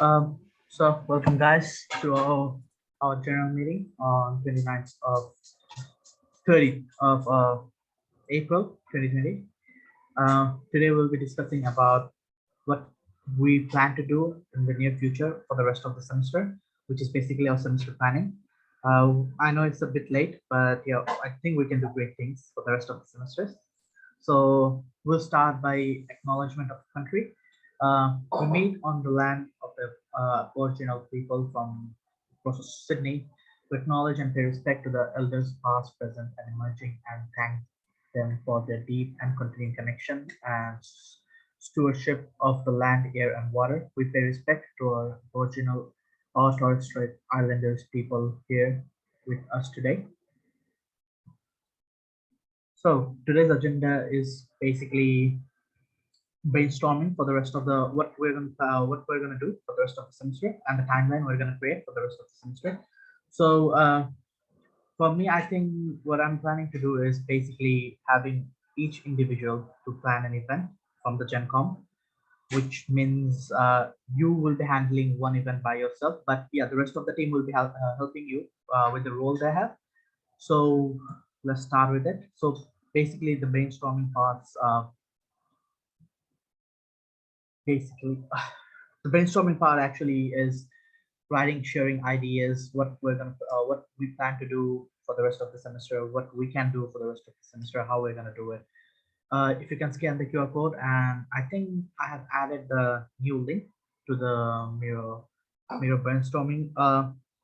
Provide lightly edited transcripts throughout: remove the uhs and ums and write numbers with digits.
So welcome guys to our general meeting on 29th of 30th of April 2020. Today we'll be discussing about what we plan to do in the near future for the rest of the semester, which is basically our semester planning. I know it's a bit late, but yeah, I think we can do great things for the rest of the semesters. So we'll start by acknowledgement of country. We meet on the land of the Aboriginal people from Sydney to acknowledge and pay respect to the elders past, present, and emerging, and thank them for their deep and continuing connection and stewardship of the land, air, and water. We pay respect to our Aboriginal or Torres Strait Islanders people here with us today. So today's agenda is basically brainstorming for the rest of the what we're gonna do for the rest of the semester and the timeline we're gonna create for the rest of the semester. So for me, I think what I'm planning to do is basically having each individual to plan an event from the Gen Com, which means you will be handling one event by yourself, but yeah, the rest of the team will be helping you with the role they have. So let's start with it. So basically the brainstorming parts basically the brainstorming part actually is writing, sharing ideas, what what we plan to do for the rest of the semester, what we can do for the rest of the semester, how we're gonna do it. If you can scan the QR code, and I think I have added the new link to the Miro brainstorming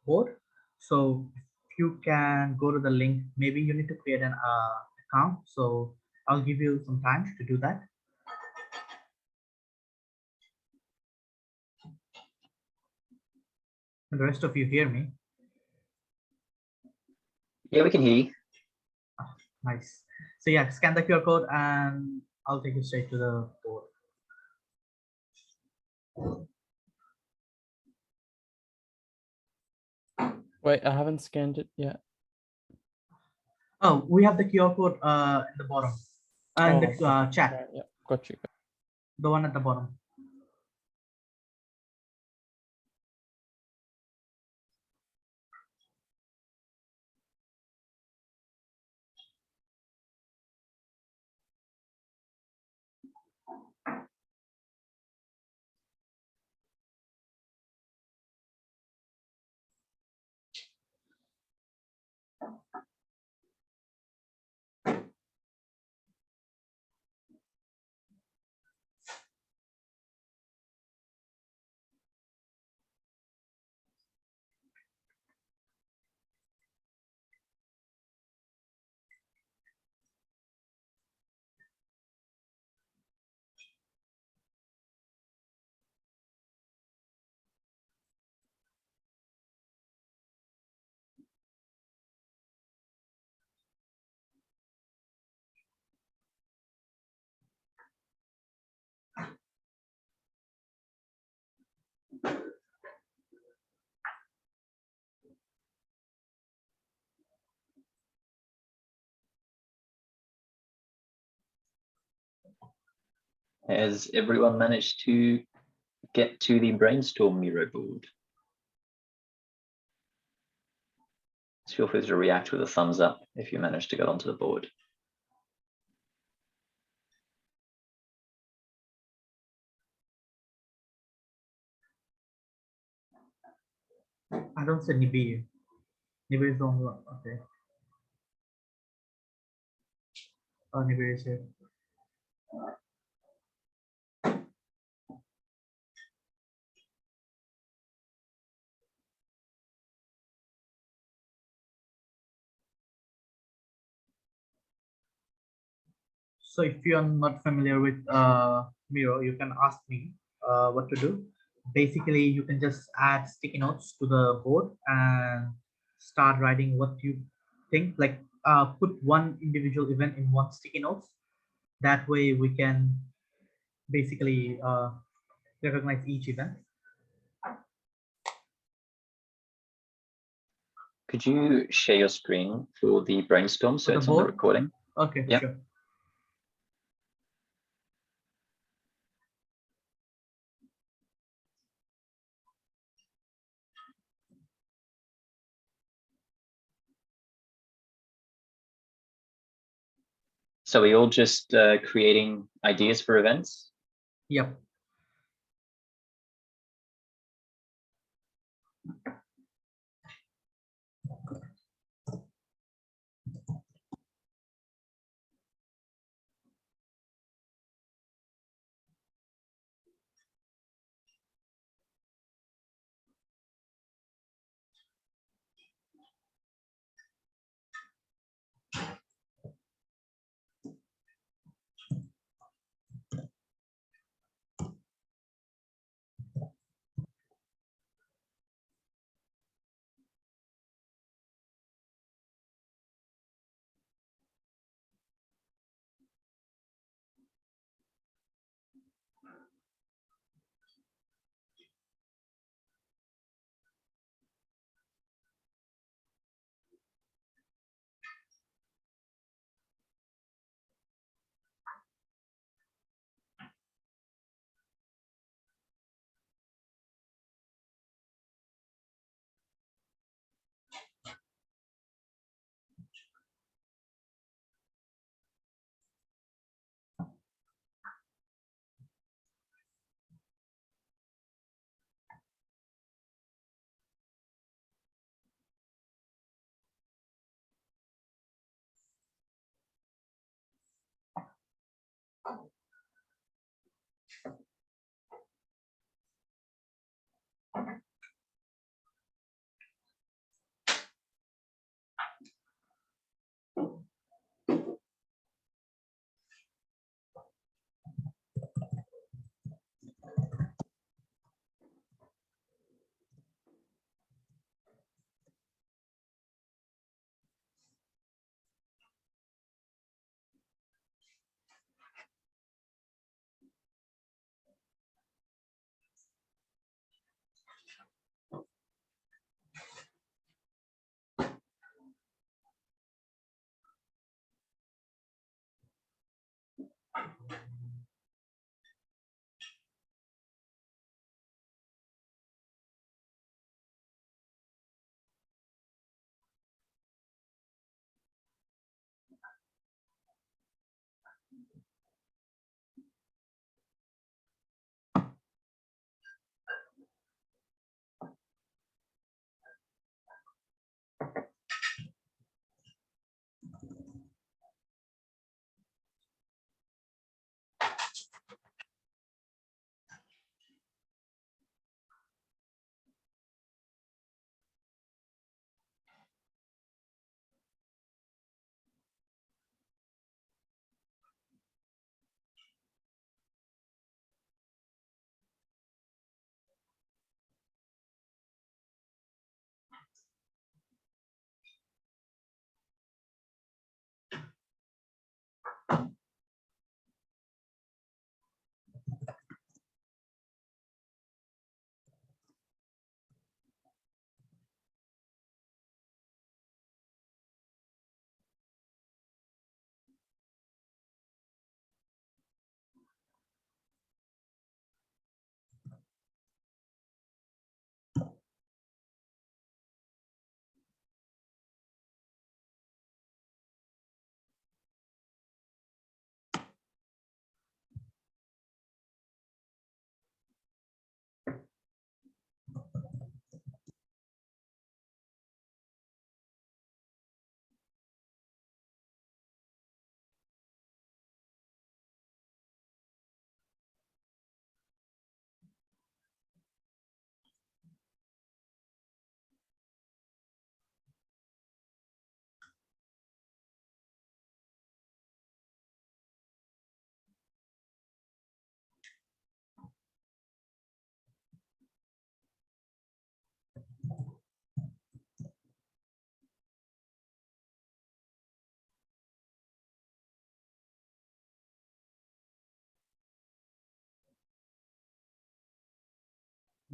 board. So if you can go to the link, maybe you need to create an account. So I'll give you some time to do that. And the rest of you hear me? Yeah, we can hear you. Nice. So yeah, scan the QR code and I'll take you straight to the board. Wait, I haven't scanned it yet. Oh, we have the QR code in the bottom. In the chat. Right, yeah, got you. The one at the bottom. Has everyone managed to get to the Brainstorm Miro board? Feel free to react with a thumbs up if you managed to get onto the board. I don't see Nibi. Nibi is on. Okay. Oh, Nibi is here. So if you're not familiar with Miro, you can ask me what to do. Basically, you can just add sticky notes to the board and start writing what you think. Like put one individual event in one sticky notes. That way we can basically recognize each event. Could you share your screen for the Brainstorm so it's on the recording? Okay, yep. Sure. So we all just creating ideas for events? Yep.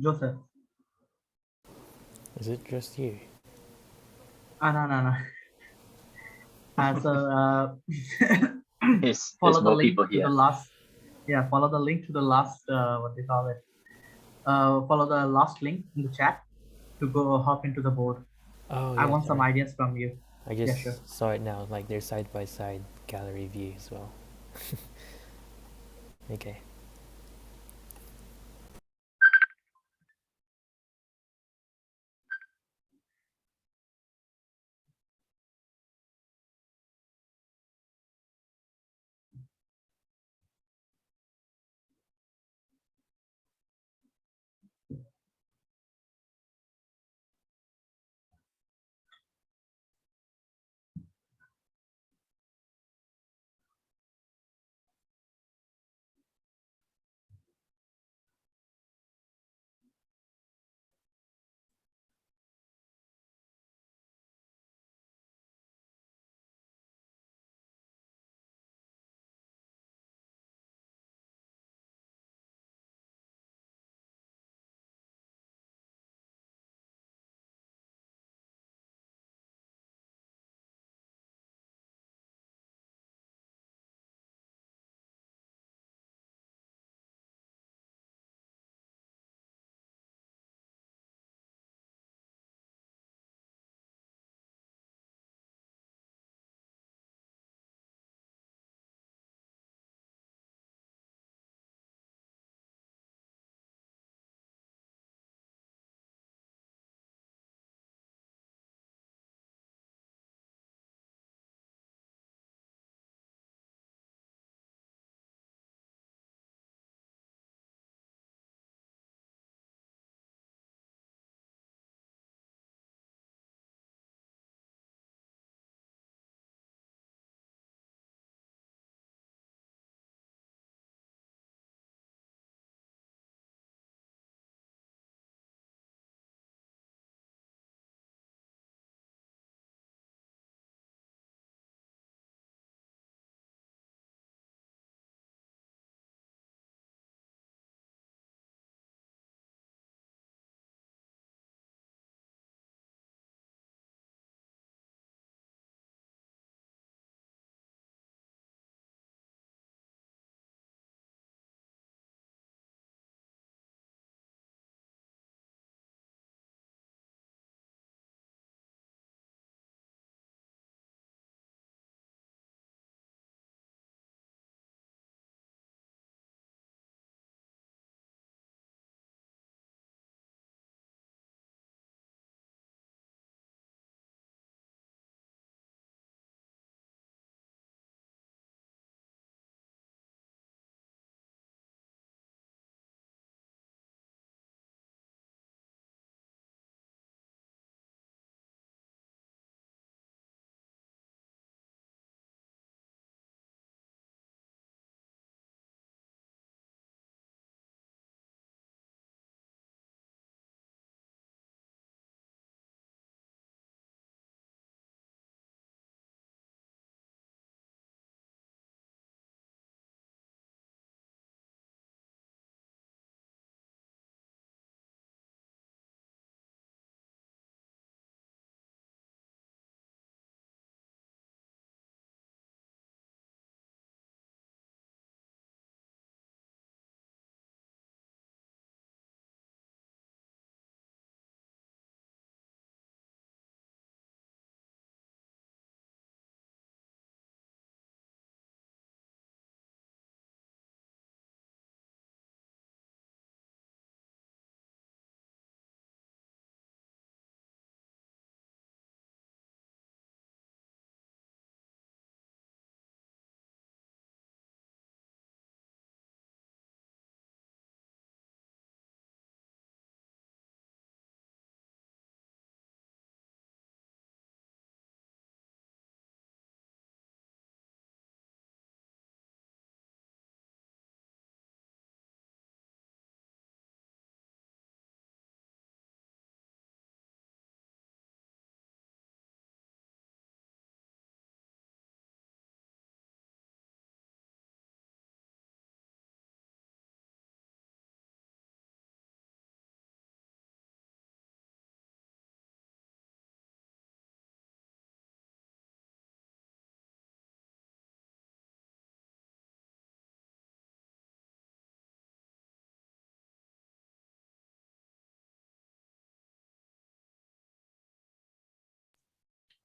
Joseph. Is it just you? No. So There's follow the more link people to the here. last. Yeah, follow the link to the last. What they call it? Follow the last link in the chat to go hop into the board. Oh, I yeah, want some sorry. ideas from you. I Yeah, just sure. saw it now, like they're side by side. gallery view as well. Okay.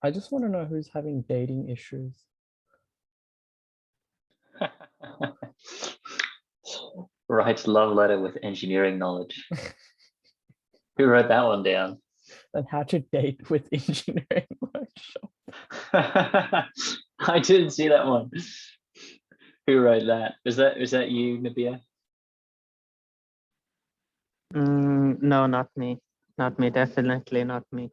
I just want to know who's having dating issues. Writes love letter with engineering knowledge. Who wrote that one down? And how to date with engineering workshop. I didn't see that one. Who wrote that? Is that you, Nabia? No, not me. Not me. Definitely not me.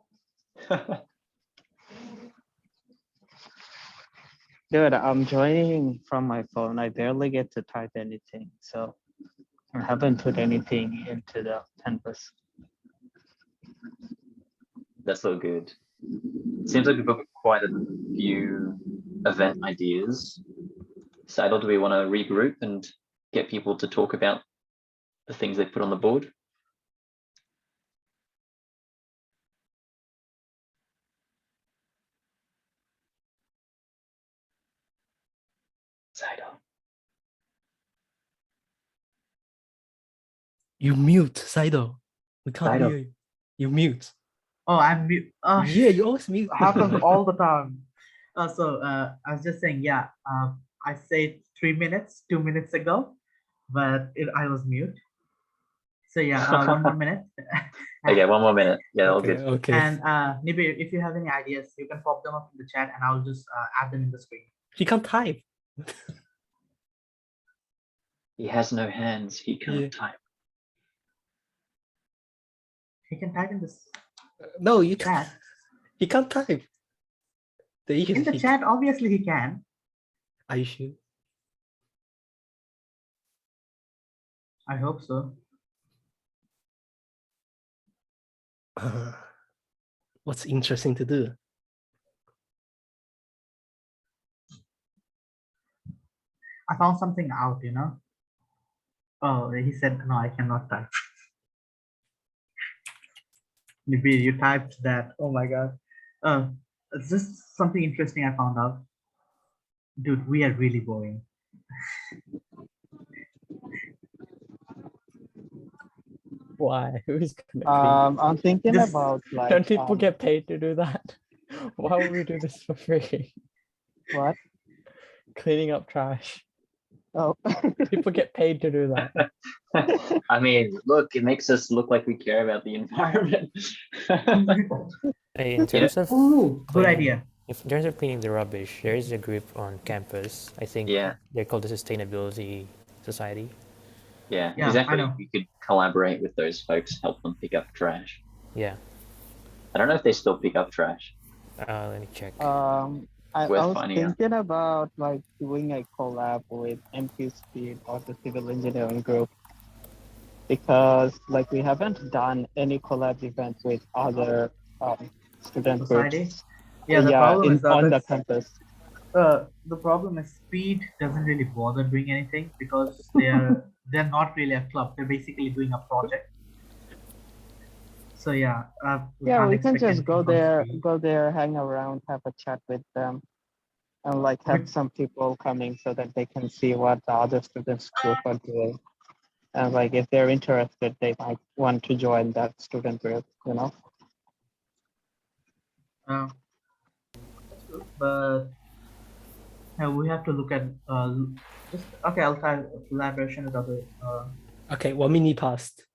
Dude, I'm joining from my phone. I barely get to type anything, so I haven't put anything into the canvas. That's all good. Seems like we've got quite a few event ideas. Saidal, do we want to regroup and get people to talk about the things they put on the board? Saidal. You mute, Saido. We can't Saido. hear you. You mute. Oh, I'm mute. Oh, Yeah, you always mute. happens all the time. I was just saying, yeah. I said 3 minutes, 2 minutes ago, but I was mute. So yeah, 1 more minute. Okay, 1 more minute. Yeah, all Okay, good. okay. And Nibir, if you have any ideas, you can pop them up in the chat, and I'll just add them in the screen. He can't type. He has no hands. He can't Yeah. type. He can type in this No, you chat. he can't type. The issue In is the he- chat, obviously he can. Are you sure? I hope so. What's interesting to do? I found something out, you know. Oh, he said, no, I cannot type. Nibir, you typed that. Oh my God. It's just something interesting I found out. Dude, we are really boring. Why? Who's gonna I'm thinking This- about clean? like Don't people get paid to do that? Why would we do this for free? what? Cleaning up trash. Oh, People get paid to do that. I mean, look, it makes us look like we care about the environment. In terms of Ooh, good cleaning- idea. in terms of cleaning the rubbish, there is a group on campus. I think Yeah. they're called the Sustainability Society. Yeah, Yeah, I exactly. know. We could collaborate with those folks, help them pick up trash. Yeah. I don't know if they still pick up trash. Let me check. I Worth was finding out. thinking about like doing a collab with MP Speed or the civil engineering group, because like we haven't done any collab events with other student Society. groups. Yeah, the problem is on the that campus. the problem is Speed doesn't really bother doing anything because they're not really a club. They're basically doing a project. So yeah, Yeah, can't we can expect just anything go from Speed. there, hang around, have a chat with them, and like have some people coming so that they can see what the other students group are doing. And like if they're interested, they might want to join that student group, you know? That's good, but we have to look at just okay. I'll try collaboration with other. Okay, 1 minute passed.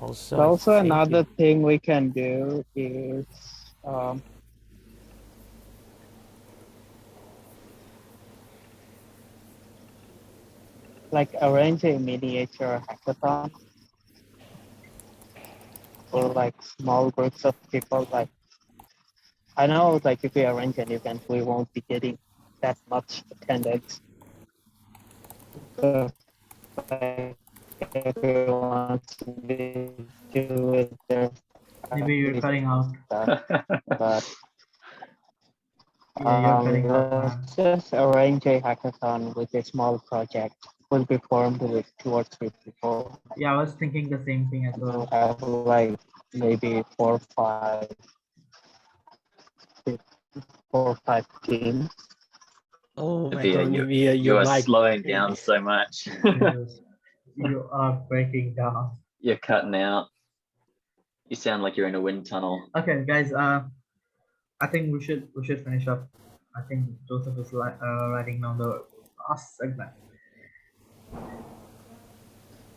Also, But I also think another it- thing we can do is like arrange a miniature hackathon for like small groups of people. Like I know like if we arrange an event, we won't be getting that much attendance. So, like, everyone to do it their Maybe you're cutting out. stuff, but Yeah, you're cutting out, man. let's just arrange a hackathon with a small project. Will be formed with 2 or 3 people. Yeah, I was thinking the same thing as And we'll well. have like maybe 4 or 5 teams. Oh my Nabia, god, you, maybe you your are mic. slowing down so much. Yes, you are breaking down. You're cutting out. You sound like you're in a wind tunnel. Okay, guys. I think we should finish up. I think Joseph is writing down the last segment.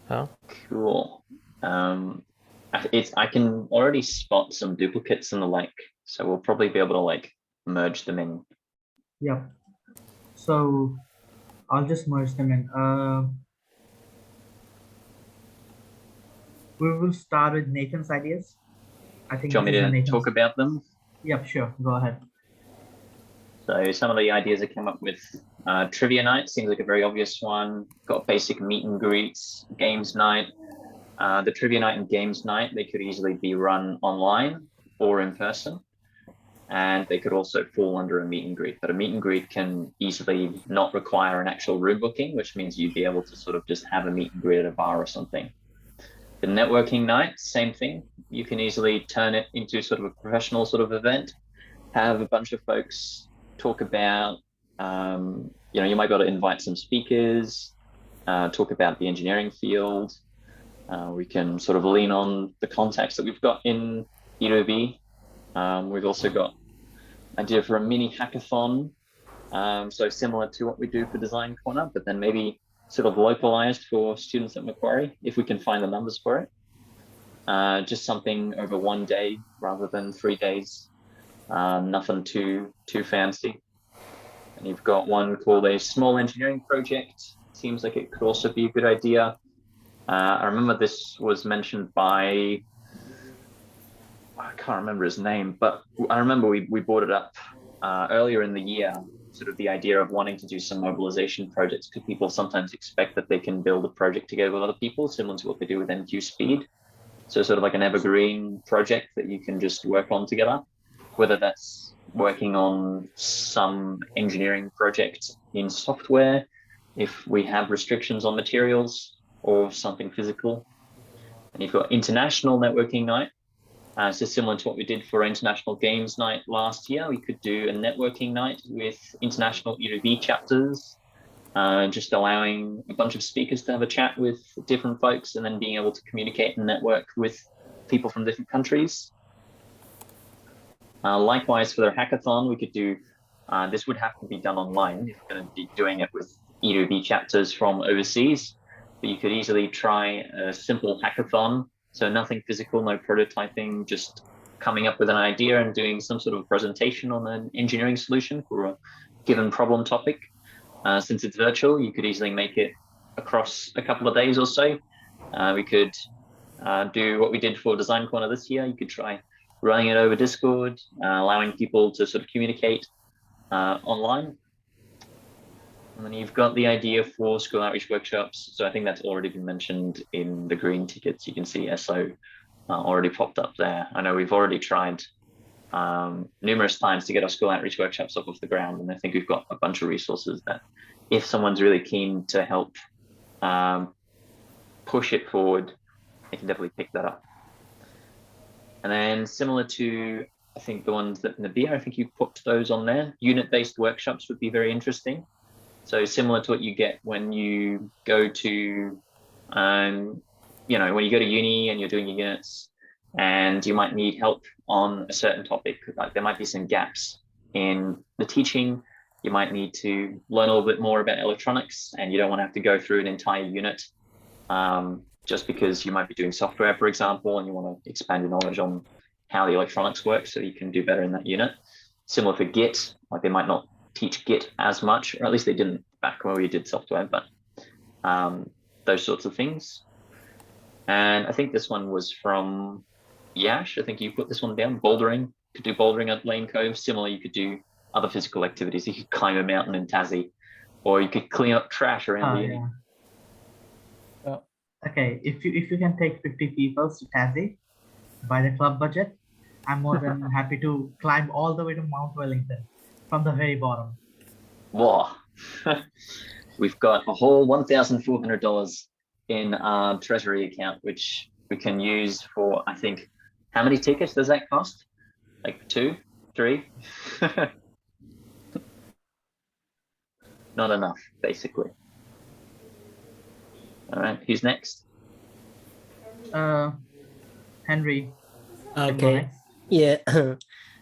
Huh? Cool. I can already spot some duplicates and the like, so we'll probably be able to like merge them in. Yep. So I'll just merge them in. We will start with Nathan's ideas. I think Do you want this is me to Nathan's. talk about them? Yep, sure. Go ahead. So some of the ideas I came up with, trivia night seems like a very obvious one. Got basic meet and greets, games night. The trivia night and games night, they could easily be run online or in person. And they could also fall under a meet and greet, but a meet and greet can easily not require an actual room booking, which means you'd be able to sort of just have a meet and greet at a bar or something. The networking night, same thing. You can easily turn it into sort of a professional sort of event, have a bunch of folks talk about, you might be able to invite some speakers, talk about the engineering field. We can sort of lean on the contacts that we've got in EWB. We've also got an idea for a mini hackathon, so similar to what we do for Design Corner, but then maybe sort of localized for students at Macquarie, if we can find the numbers for it. Just something over one day rather than 3 days. Nothing too fancy. And you've got one called a small engineering project. Seems like it could also be a good idea. I remember this was mentioned by, I can't remember his name, but I remember we brought it up earlier in the year, sort of the idea of wanting to do some mobilization projects, because people sometimes expect that they can build a project together with other people, similar to what they do with MQ Speed. So sort of like an evergreen project that you can just work on together, whether that's working on some engineering project in software, if we have restrictions on materials, or something physical. And you've got International Networking Night. So similar to what we did for International Games Night last year, we could do a networking night with international EWB chapters, just allowing a bunch of speakers to have a chat with different folks and then being able to communicate and network with people from different countries. Likewise, for their hackathon, we could do, this would have to be done online if we're going to be doing it with EWB chapters from overseas. But you could easily try a simple hackathon. So nothing physical, no prototyping, just coming up with an idea and doing some sort of presentation on an engineering solution for a given problem topic. Since it's virtual, you could easily make it across a couple of days or so. We could do what we did for Design Corner this year. You could try running it over Discord, allowing people to sort of communicate online. And then you've got the idea for school outreach workshops. So I think that's already been mentioned in the green tickets. You can see SO already popped up there. I know we've already tried numerous times to get our school outreach workshops up off the ground. And I think we've got a bunch of resources that if someone's really keen to help push it forward, they can definitely pick that up. And then similar to, I think the ones that Nabir, I think you put those on there. Unit-based workshops would be very interesting. So similar to what you get when you go to, when you go to uni and you're doing your units and you might need help on a certain topic, like there might be some gaps in the teaching. You might need to learn a little bit more about electronics and you don't want to have to go through an entire unit just because you might be doing software, for example, and you want to expand your knowledge on how the electronics work so you can do better in that unit. Similar for Git, like they might not teach Git as much, or at least they didn't back when we did software, but those sorts of things. And I think this one was from Yash. I think you put this one down, bouldering. You could do bouldering at Lane Cove. Similar, you could do other physical activities. You could climb a mountain in Tassie, or you could clean up trash around the uni. Yeah. Okay, if you can take 50 people to Tassie by the club budget, I'm more than happy to climb all the way to Mount Wellington from the very bottom. Whoa. We've got a whole $1,400 in our treasury account, which we can use for, I think, how many tickets does that cost? Like 2, 3? Not enough, basically. All right, who's next? Henry. Okay. Yeah.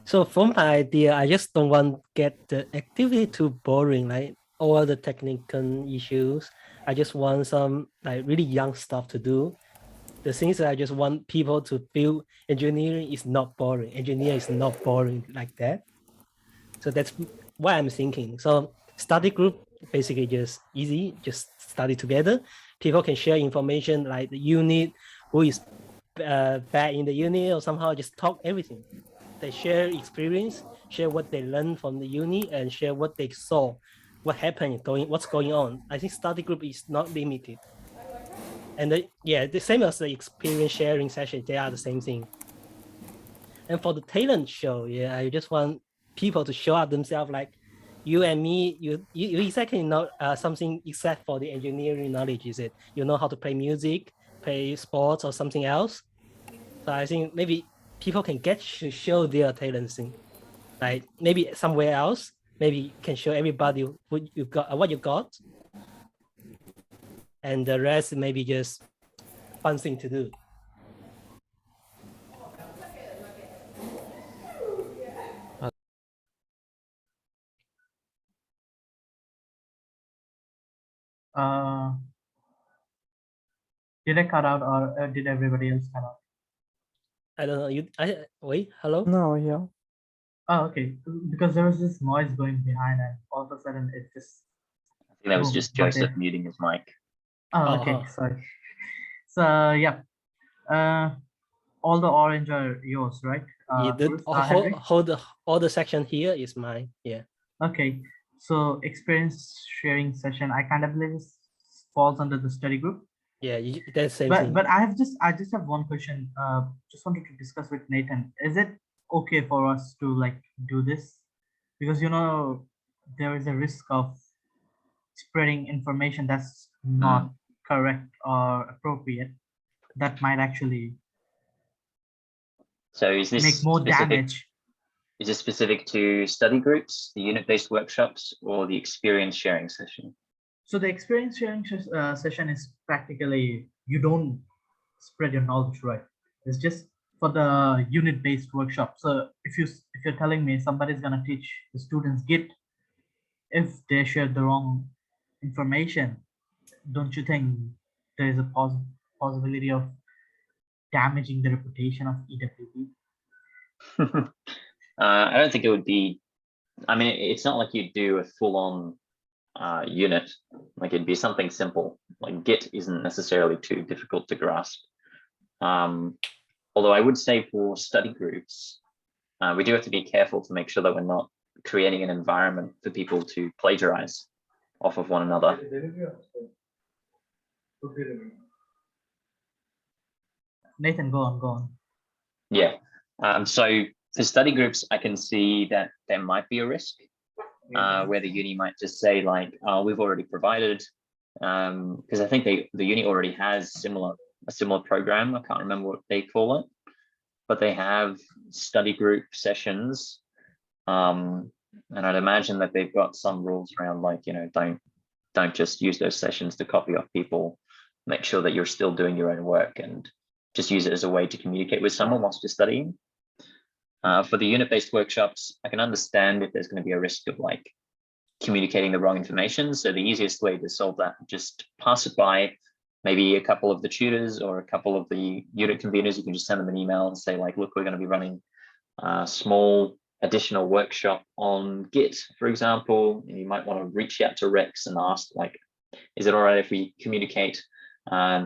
So for my idea, I just don't want get the activity too boring, like all the technical issues. I just want some like really young stuff to do. The things that I just want people to feel engineering is not boring. Engineer is not boring like that. So that's what I'm thinking. So study group basically just easy, just study together. People can share information like the unit, who is bad in the unit, or somehow just talk everything. They share experience, share what they learned from the uni, and share what they saw, what happened, what's going on. I think study group is not limited. And the same as the experience sharing session, they are the same thing. And for the talent show, I just want people to show up themselves, like you and me. You exactly know something except for the engineering knowledge. Is it you know how to play music, play sports, or something else? So I think maybe people can get to show their talents in, like maybe somewhere else. Maybe can show everybody what you got, and the rest maybe just fun thing to do. Did I cut out, or did everybody else cut out? I don't know. Wait. Hello. No, yeah. Oh, okay. Because there was this noise going behind, and all of a sudden it just. I think that was boom, just but Joseph then- muting his mic. Oh, okay. Oh. Sorry. So yeah, all the orange are yours, right? Bruce, Henry? All the section here is mine. Yeah. Okay. So experience sharing session, I kind of believe this falls under the study group. Yeah, that's the same thing. But I just have one question. Just wanted to discuss with Nathan. Is it okay for us to like do this? Because there is a risk of spreading information that's not correct or appropriate. That might actually So is this make more specific? damage. Is this specific to study groups, the unit-based workshops, or the experience sharing session? So the experience sharing session is practically you don't spread your knowledge, right? It's just for the unit-based workshop. So if you're telling me somebody's gonna teach the students Git, if they share the wrong information, don't you think there is a possibility of damaging the reputation of EWB? I don't think it would be. I mean, it's not like you do a full-on unit. Like it'd be something simple. Like Git isn't necessarily too difficult to grasp. Although I would say for study groups, we do have to be careful to make sure that we're not creating an environment for people to plagiarize off of one another. Nathan, go on. Yeah. So for study groups, I can see that there might be a risk where the uni might just say like, "Oh, we've already provided," because I think the uni already has a similar program. I can't remember what they call it, but they have study group sessions, and I'd imagine that they've got some rules around like don't just use those sessions to copy off people. Make sure that you're still doing your own work and just use it as a way to communicate with someone whilst you're studying. For the unit-based workshops, I can understand if there's going to be a risk of like communicating the wrong information. So the easiest way to solve that, just pass it by maybe a couple of the tutors or a couple of the unit conveners. You can just send them an email and say like, look, we're going to be running a small additional workshop on Git, for example. And you might want to reach out to Rex and ask like, is it all right if we communicate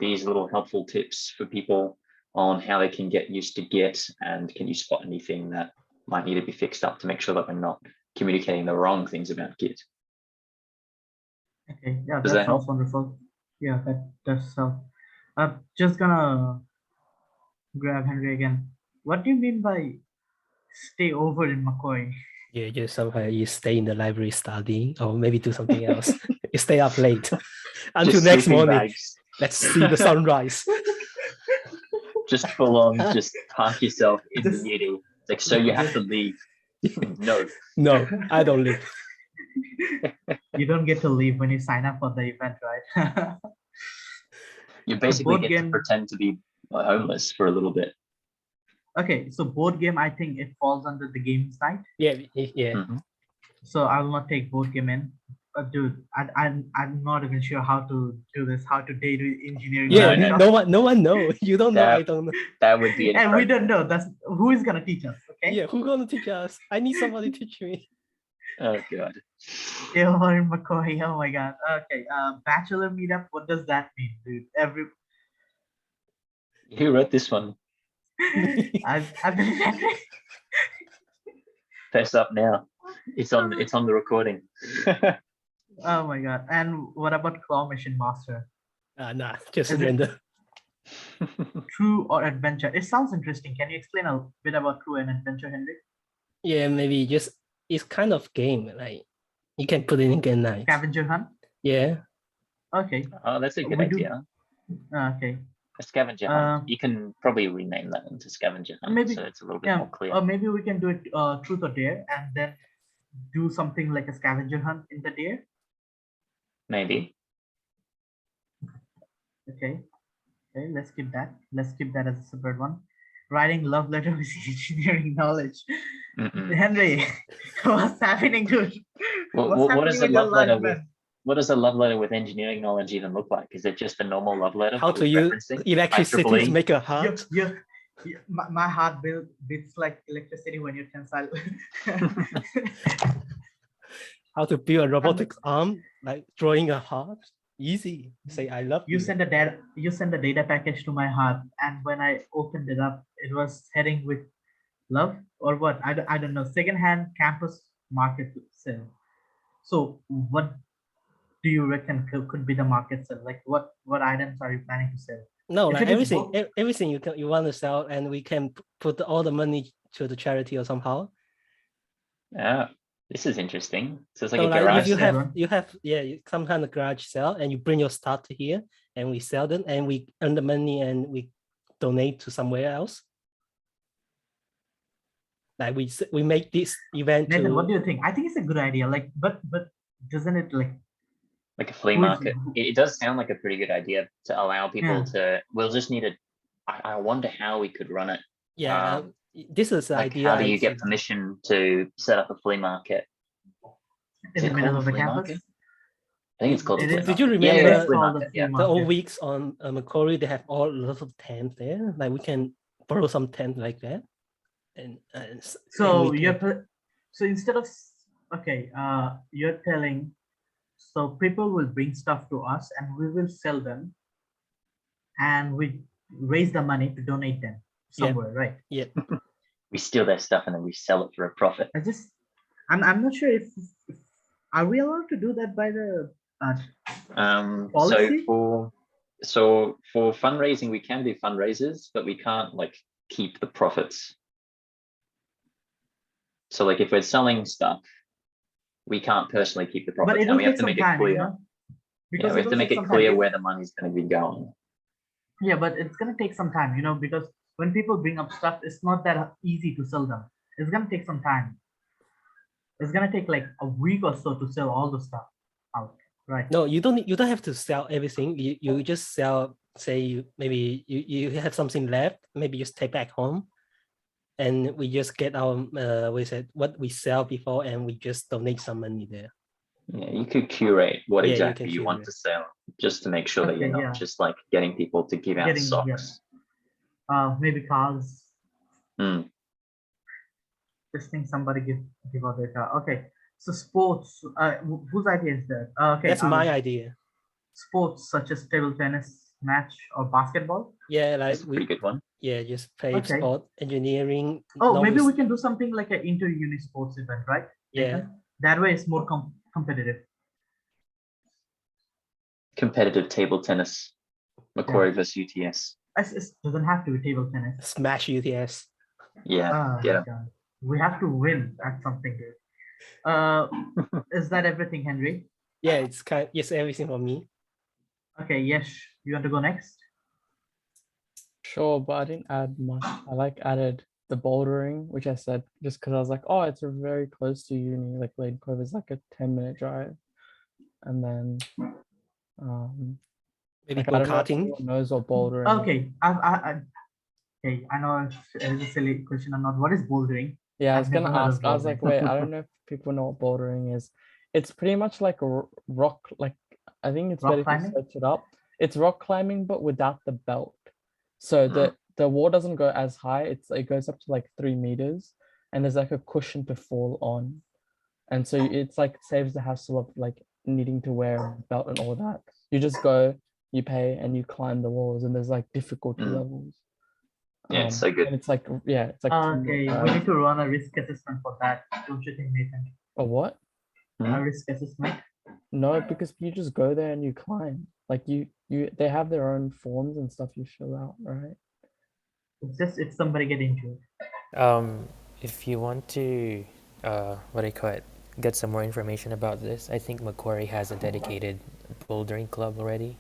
these little helpful tips for people on how they can get used to Git, and can you spot anything that might need to be fixed up to make sure that we're not communicating the wrong things about Git. Okay, yeah, Does that that help? sounds wonderful. Yeah, that does help. I'm just gonna grab Henry again. What do you mean by stay over in McCoy? Yeah, just somehow you stay in the library studying, or maybe do something else. You stay up late until Just next sleeping morning. bags. Let's see the sunrise. Just full on, just park yourself in the Just- meeting. It's like, so you have to leave. No. No, I don't live. You don't get to leave when you sign up for the event, right? You basically board get game- to pretend to be homeless for a little bit. Okay, so board game, I think it falls under the game side. Yeah, yeah. Mhm. So I will not take board game in. Dude, I'm not even sure how to do this, how to data engineering. Yeah, no. no one know. You don't know, I don't know. That would be And we incredible. don't know. That's who is gonna teach us. Okay. Yeah, who gonna teach us? I need somebody to teach me. Oh god. Taylor McCoy. Oh my god. Okay. Bachelor meetup. What does that mean, dude? Who wrote this one? I've been. Fess up now. It's on the recording. Oh my god. And what about Claw Machine Master? Nah, just Is it- random. True or adventure? It sounds interesting. Can you explain a bit about true and adventure, Henry? Yeah, maybe just it's kind of game. Like you can put it in game night. Scavenger hunt. Yeah. Okay. Oh, that's a good We do- idea. Okay. A scavenger hunt. Um, You can probably rename that into scavenger hunt, maybe- so it's a little bit Yeah. more clear. Or maybe we can do it truth or dare, and then do something like a scavenger hunt in the dare. Maybe. Okay. Okay. Let's keep that. Let's keep that as a separate one. Writing love letter with engineering knowledge. Mm-mm. Henry, what's happening, dude? What is a in your love letter life, with? man? What does a love letter with engineering knowledge even look like? Is it just a normal love letter? How but to with use referencing? electricity to IEEE? make a heart? My heart beats like electricity when you're tensile. How to build a robotics arm, like drawing a heart? Easy. Say I love you. You send a data package to my heart, and when I opened it up, it was heading with love or what? I don't know. Secondhand campus market sale. So what do you reckon could be the market sale? Like what items are you planning to sell? No, If like it is everything, book- everything you want to sell, and we can put all the money to the charity or somehow. Yeah, this is interesting. So it's like So a like garage if you sale. have some kind of garage sale, and you bring your stuff to here, and we sell them, and we earn the money, and we donate to somewhere else. Like we make this event Nathan, what do to you think? I think it's a good idea. Like, but doesn't it like Like a flea Who is- market. It does sound like a pretty good idea to allow people Yeah. to. We'll just need a. I wonder how we could run it. yeah. This is the Like, idea. how do I you get see. permission to set up a flea market? in Is the it middle called of a the flea campus? market? I think it's called a It flea is- Did you market. remember- Yeah, flea called market, the yeah. flea The old market. weeks on Macquarie, they have all lots of tents there. Like we can borrow some tent like that, and So we you're can- so instead of okay, you're telling so people will bring stuff to us and we will sell them, and we raise the money to donate them Yeah. somewhere, right? We steal their stuff and then we sell it for a profit. I'm not sure if are we allowed to do that by the So Policy? for fundraising, we can do fundraisers, but we can't like keep the profits. So like if we're selling stuff, we can't personally keep the but profits, it and will we have take to some make it time, clear. you know? Yeah, we have to it'll make take it some clear time. where the money's going to be going. Yeah, but it's gonna take some time, you know, because when people bring up stuff, it's not that easy to sell them. It's gonna take some time. It's gonna take like a week or so to sell all the stuff out, right? No, you don't have to sell everything. You just sell, say maybe you have something left, maybe just take back home, and we just get our what we sell before, and we just donate some money there. Yeah, you could curate what Yeah, you exactly can you want curate. to sell, just to make sure that you're Okay, not yeah. just like getting people to give out Getting- yeah. socks. Maybe cars. Hmm. Just think somebody give out their car. Okay, so sports. Whose idea is that? Okay, That's my idea. sports such as table tennis match or basketball. Yeah, like That's a pretty good one. yeah, just play Okay. sport, engineering. Oh, no maybe mis- we can do something like an inter-unit sports event, right? Yeah. Nathan? That way it's more competitive. Competitive table tennis, Macquarie versus UTS. It doesn't have to be table tennis. smash UTS. Yeah, Oh get my 'em. God. We have to win at something good. Is that everything, Henry? Yeah, it's everything for me. Okay, yes. You want to go next? Sure, but I didn't add much. I added the bouldering, which I said just because I was like, oh, it's very close to uni. Like Lane Cove is like a 10-minute drive. And then Maybe like, go I don't know if karting. anyone knows what bouldering is. Okay, Okay, I know it's a silly question or not. What is bouldering? Yeah, I I've was gonna never heard of ask. I was like, wait, I don't know if people know what bouldering is. It's pretty much like a rock. Like I think it's Rock better if you climbing? search it up. It's rock climbing, but without the belt. So the wall doesn't go as high. It goes up to like 3 meters, and there's like a cushion to fall on, and so it's like saves the hassle of like needing to wear a belt and all that. You just go, you pay, and you climb the walls, and there's like difficulty levels. Yeah, it's so good. And it's like it's like Okay, we need to run a risk assessment for that, don't you think, Nathan? a what? A risk assessment? No, because you just go there and you climb. Like they have their own forms and stuff you fill out, right? It's just if somebody get injured. If you want to, what do you call it, get some more information about this, I think Macquarie has a dedicated bouldering club already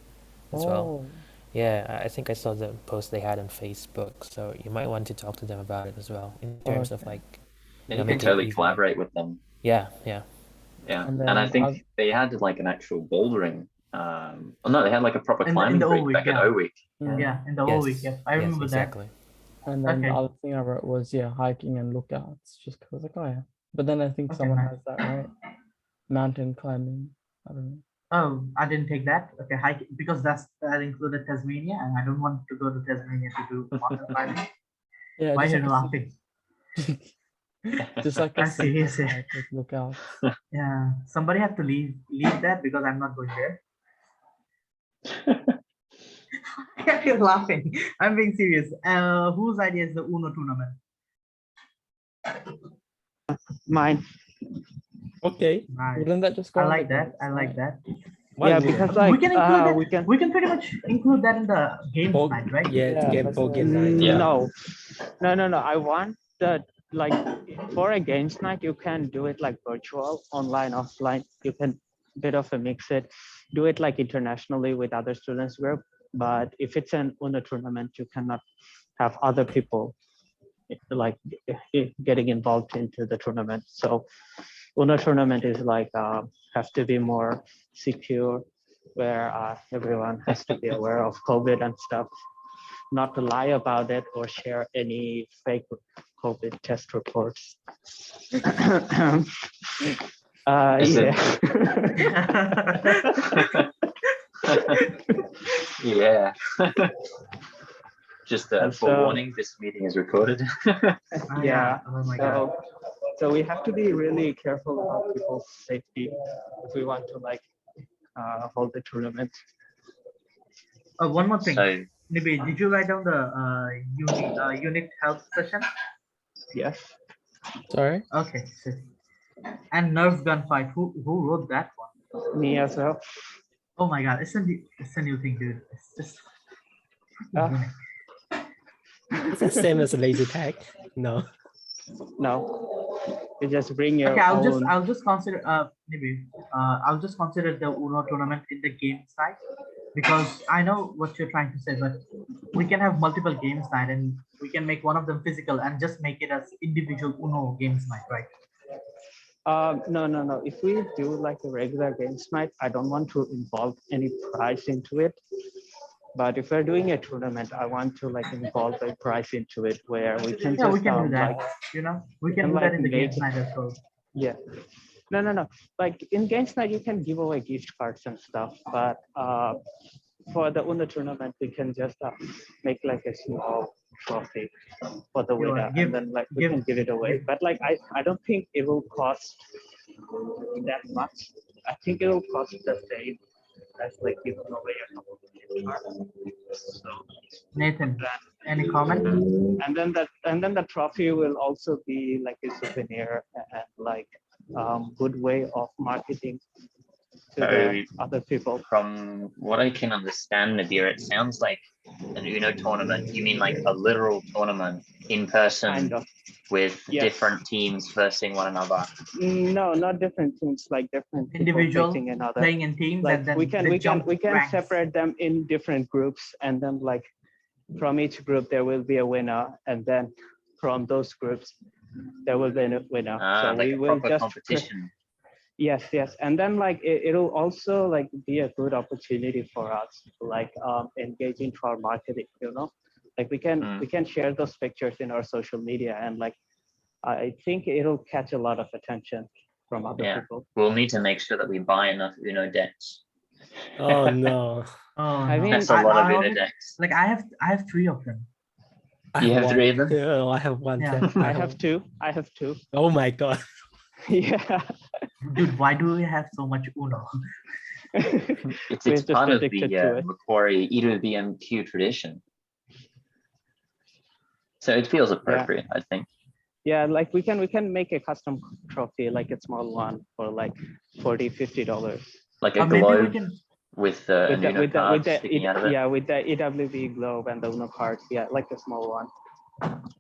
as well. Yeah, I think I saw the post they had on Facebook, so you might want to talk to them about it as well in terms of like, You know, can making it totally easier. collaborate with them. Yeah. Yeah, And and I then think they had like an actual bouldering. Oh no, they had like a proper In climbing the rig O-Week, back at yeah. O-Week. Yeah, in the O-Week, yes. I remember exactly. And then Okay. the other thing I wrote was hiking and lookouts, just because I was like, oh yeah. But then I think Okay, someone nice. has that, right? Mountain climbing. I don't know. Oh, I didn't take that. Okay, hiking, because that included Tasmania, and I don't want to go to Tasmania to do mountain climbing. Yeah, Why are just you like laughing? just like a I'm serious. simple hike with lookouts. Yeah, somebody have to leave that because I'm not going there. Why are you laughing? I'm being serious. Whose idea is the Uno tournament? Mine. Okay. Nice. Wouldn't that just go I on the like that. games, I like right? that. Why Yeah, wouldn't? because like we can include that. we can. We can pretty much include that in the game Board- night, right? Yeah, Yeah, game that's board what game I night. mean. Yeah. No. I want that like for a games night you can do it like virtual, online, offline. You can bit of a mix it, do it like internationally with other students group. But if it's an Uno tournament, you cannot have other people like getting involved into the tournament. So Uno tournament is like have to be more secure, where everyone has to be aware of COVID and stuff, not to lie about it or share any fake COVID test reports. Yeah. Just And for warning, this meeting is recorded. Yeah. Oh my God. So we have to be really careful about people's safety if we want to like hold the tournament. One more thing. So Nibi, did you write down the unit health session? Yes. Sorry? Okay. So, and Nerf gunfight. Who wrote that one? Me as well. Oh my God, it's a new thing, dude. It's just. Uh, Is it same as a laser tag? No. No. You just bring your Okay, own. I'll just consider maybe I'll just consider the Uno tournament in the game side, because I know what you're trying to say, but we can have multiple games night and we can make one of them physical and just make it as individual Uno games night, right? No. If we do like a regular games night, I don't want to involve any prize into it. But if we're doing a tournament, I want to like involve a prize into it where we can Yeah, just we can do that. like, We can do that in the games night as well. Yeah. No. Like in games night, you can give away gift cards and stuff. But for the Uno tournament, we can just make like a small trophy for the winner, and then like we can give it away. But like I don't think it will cost that much. I think it will cost the same as like giving away a couple of gift cards. So, Nathan, any comment? and then the trophy will also be like a souvenir and like good way of marketing to the other people. From what I can understand, Nadir, it sounds like an Uno tournament. You mean like a literal tournament in person, Kind of. with Yes. different teams versing one another? No, not different teams, like different Individual facing another. playing in teams, Like and then we can ranks. separate them in different groups, and then like from each group there will be a winner, and then from those groups there will be a winner. So Like we a will proper just competition. Yes, and then like it'll also like be a good opportunity for us to like engage into our marketing, Like we can share those pictures in our social media, and like I think it'll catch a lot of attention from other people. We'll need to make sure that we buy enough Uno decks. Oh no. Oh, I no. mean, That's a lot of I Uno already- decks. Like I have 3 of them. You have one. 3 of them? Yeah, I have one. Yeah. Deck. I have two. Oh my god. Yeah. Dude, why do we have so much Uno? It's We're just part of addicted the to it. Macquarie EWBMQ tradition. So it feels appropriate, I think. Yeah, like we can make a custom trophy, like a small one for like $40-50. Like a Maybe we globe can. with an Uno card sticking out of it. Yeah, with the EWB globe and the Uno cards. Yeah, like a small one.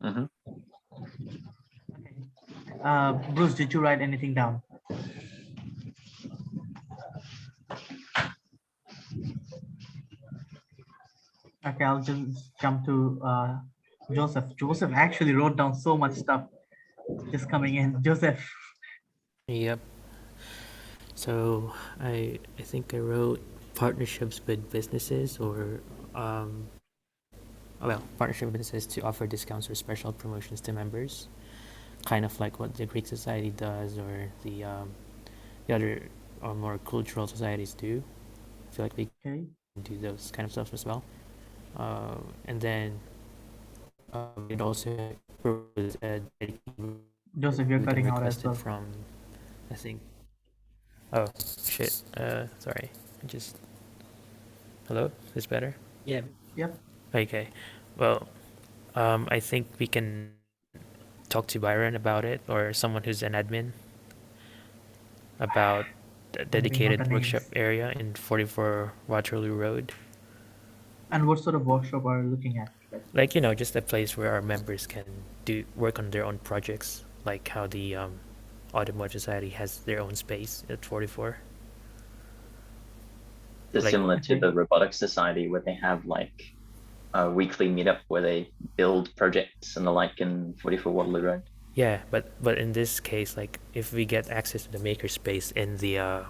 Mhm. Bruce, did you write anything down? Okay, I'll just jump to Joseph. Joseph actually wrote down so much stuff just coming in. Joseph. Yep. So I think I wrote partnerships with businesses or partnership with businesses to offer discounts or special promotions to members, kind of like what the Greek Society does or the other or more cultural societies do. I feel like we Okay. can do those kind of stuff as well. And then it also was Joseph, you're cutting out as well. from, I think. Oh shit! Sorry. Hello. Is this better? Yeah. Yep. Okay. Well, I think we can talk to Byron about it or someone who's an admin about the dedicated the workshop names. area in 44 Waterloo Road. And what sort of workshop are you looking at? Like, just a place where our members can work on their own projects, like how the Automotive Society has their own space at 44. It's Like- similar to the Robotics Society where they have like a weekly meetup where they build projects and the like in 44 Waterloo Road. Yeah, but in this case, like if we get access to the makerspace in the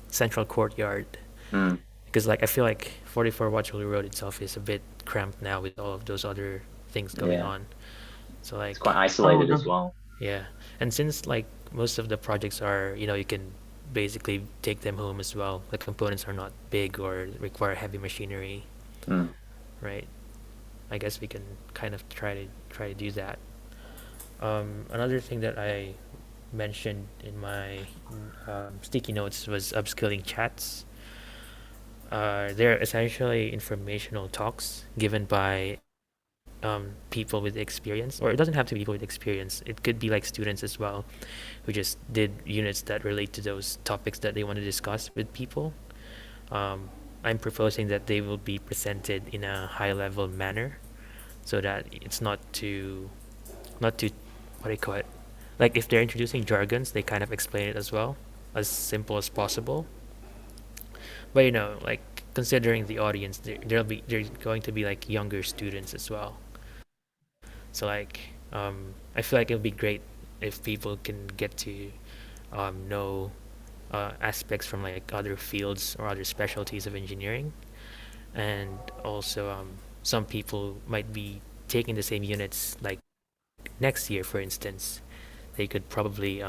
central courtyard, Mm. because like I feel like 44 Waterloo Road itself is a bit cramped now with all of those other things going Yeah. on. So like It's quite isolated Oh, as well. yeah, and since like most of the projects are, you can basically take them home as well. The components are not big or require heavy machinery, Mm. right? I guess we can kind of try to do that. Another thing that I mentioned in my sticky notes was upskilling chats. They're essentially informational talks given by people with experience, or it doesn't have to be people with experience. It could be like students as well, who just did units that relate to those topics that they want to discuss with people. I'm proposing that they will be presented in a high-level manner, so that it's not too, what do you call it? Like if they're introducing jargons, they kind of explain it as well, as simple as possible. But like considering the audience, there's going to be like younger students as well. So like, I feel like it would be great if people can get to know aspects from like other fields or other specialties of engineering, and also some people might be taking the same units like next year, for instance. They could probably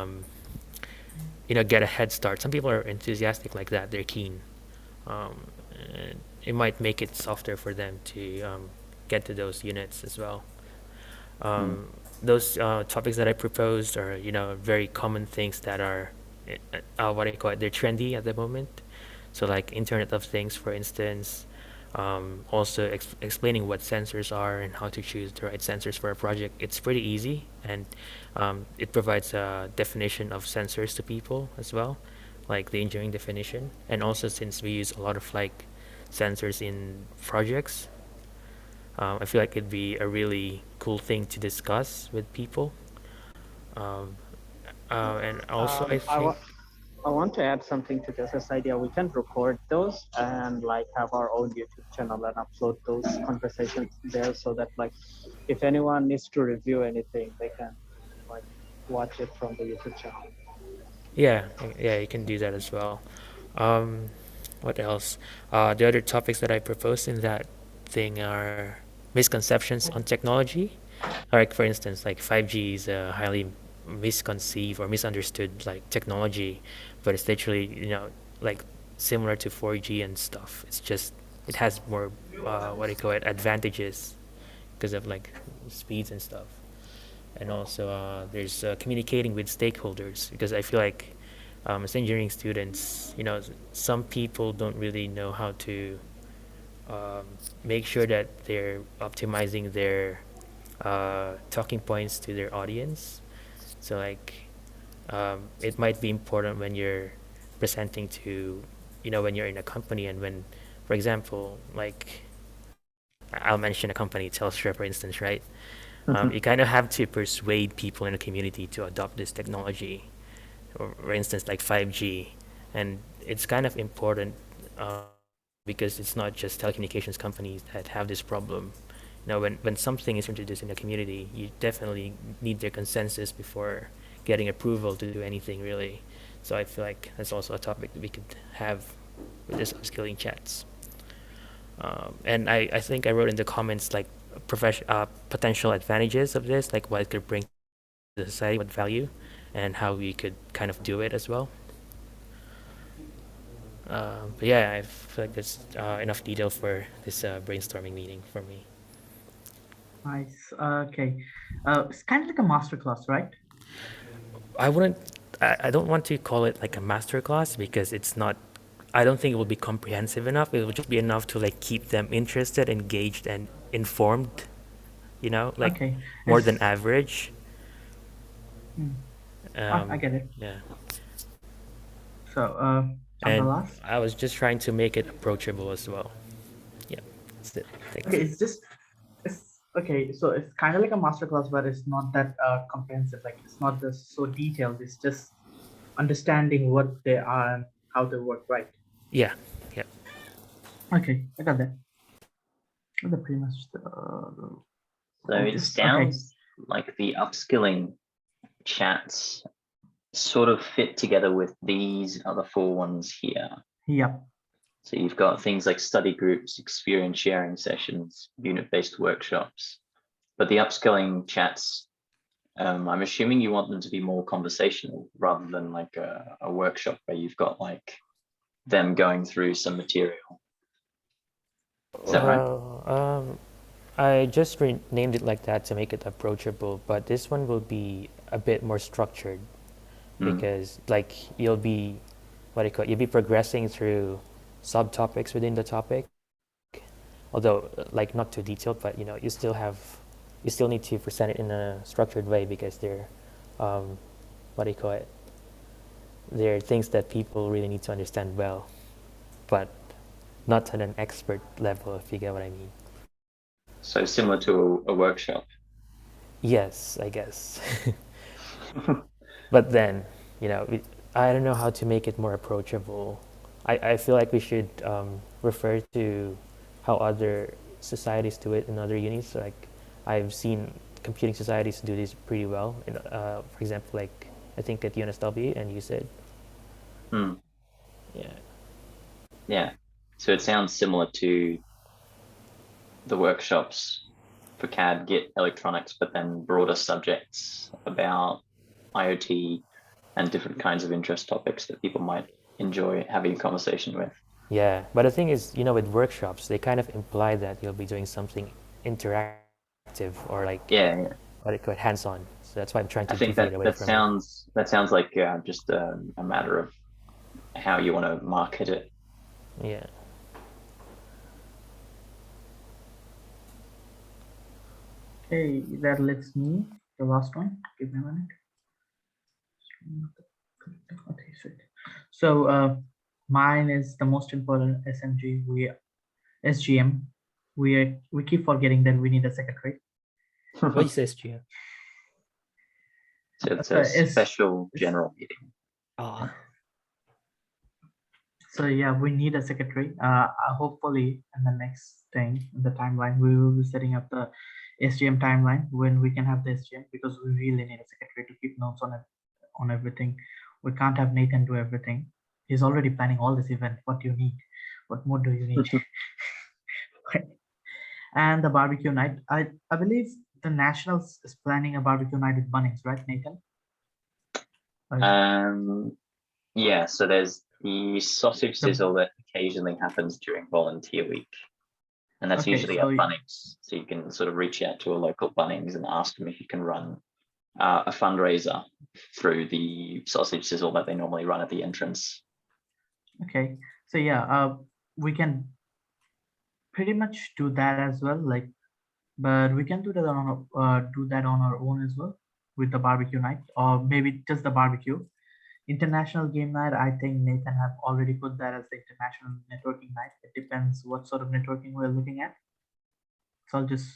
get a head start. Some people are enthusiastic like that; they're keen. And it might make it softer for them to get to those units as well. Those topics that I proposed are, very common things that are, what do you call it? They're trendy at the moment. So like Internet of Things, for instance. Also explaining what sensors are and how to choose the right sensors for a project. It's pretty easy, and it provides a definition of sensors to people as well, like the engineering definition. And also, since we use a lot of like sensors in projects, I feel like it'd be a really cool thing to discuss with people. And also, I think I want to add something to this idea. We can record those and like have our own YouTube channel and upload those conversations there, so that like if anyone needs to review anything, they can like watch it from the YouTube channel. yeah, you can do that as well. What else? The other topics that I proposed in that thing are misconceptions on technology. Like for instance, like 5G is a highly misconceived or misunderstood like technology, but it's literally, like similar to 4G and stuff. It's just it has more what do you call it, advantages because of like speeds and stuff. And also there's communicating with stakeholders, because I feel like as engineering students, some people don't really know how to make sure that they're optimizing their talking points to their audience. So like it might be important when you're presenting to, when you're in a company, and when, for example, like I'll mention a company, Telstra, for instance, right? You kind of have to persuade people in the community to adopt this technology, or for instance, like 5G. And it's kind of important because it's not just telecommunications companies that have this problem. When something is introduced in the community, you definitely need their consensus before getting approval to do anything, really. So I feel like that's also a topic that we could have with this upskilling chats. And I think I wrote in the comments like potential advantages of this, like what it could bring to the society, what value, and how we could kind of do it as well. But yeah, I feel like that's enough detail for this brainstorming meeting for me. Nice. Okay. It's kind of like a masterclass, right? I don't want to call it like a master class, because it's not, I don't think it will be comprehensive enough. It will just be enough to like keep them interested, engaged, and informed, like Okay. more than average. I get it. Yeah. So, And umbrellas. I was just trying to make it approachable as well. Yeah, that's it. Thanks. Okay, it's okay. So it's kind of like a masterclass, but it's not that comprehensive. Like it's not just so detailed. It's just understanding what they are and how they work, right? Yeah. Okay, I got that. That's pretty much the. So it sounds like the upskilling chats sort of fit together with these other 4 ones here. Yeah. So you've got things like study groups, experience sharing sessions, unit-based workshops. But the upskilling chats, I'm assuming you want them to be more conversational rather than like a workshop where you've got like them going through some material. Is that right? I just named it like that to make it approachable, but this one will be a bit more structured because like you'll be progressing through subtopics within the topic, although like not too detailed, but you still need to present it in a structured way, because they're they're things that people really need to understand well, but not at an expert level, if you get what I mean. So similar to a workshop. Yes, I guess. But then, I don't know how to make it more approachable. I feel like we should refer to how other societies do it in other unis. So like I've seen computing societies do this pretty well. For example, like I think at UNSW and USID. Yeah. So it sounds similar to the workshops for CAD, Git, electronics, but then broader subjects about IoT and different kinds of interest topics that people might enjoy having a conversation with. Yeah, but the thing is, with workshops, they kind of imply that you'll be doing something interactive or like hands-on. So that's why I'm trying to deviate away from it. That sounds like just a matter of how you want to market it. Yeah. Okay, that lets me the last one. Give me a minute. Okay, sweet. So mine is the most important SMG. SGM. We keep forgetting that we need a secretary. What is SGM? So it's a special general meeting. So yeah, we need a secretary. Hopefully in the next thing, the timeline, we will be setting up the SGM timeline when we can have the SGM, because we really need a secretary to keep notes on it, on everything. We can't have Nathan do everything. He's already planning all this event. What do you need? What more do you need? And the barbecue night. I believe the Nationals is planning a barbecue night with Bunnings, right, Nathan? Yeah, so there's the sausage sizzle that occasionally happens during volunteer week. And that's Okay, usually so at Bunnings. So you can sort of reach out to a local Bunnings and ask them if you can run a fundraiser through the sausage sizzle that they normally run at the entrance. Okay, so yeah, we can pretty much do that as well. Like, but we can do that on our own as well with the barbecue night, or maybe just the barbecue. International game night, I think Nathan have already put that as the international networking night. It depends what sort of networking we're looking at. So I'll just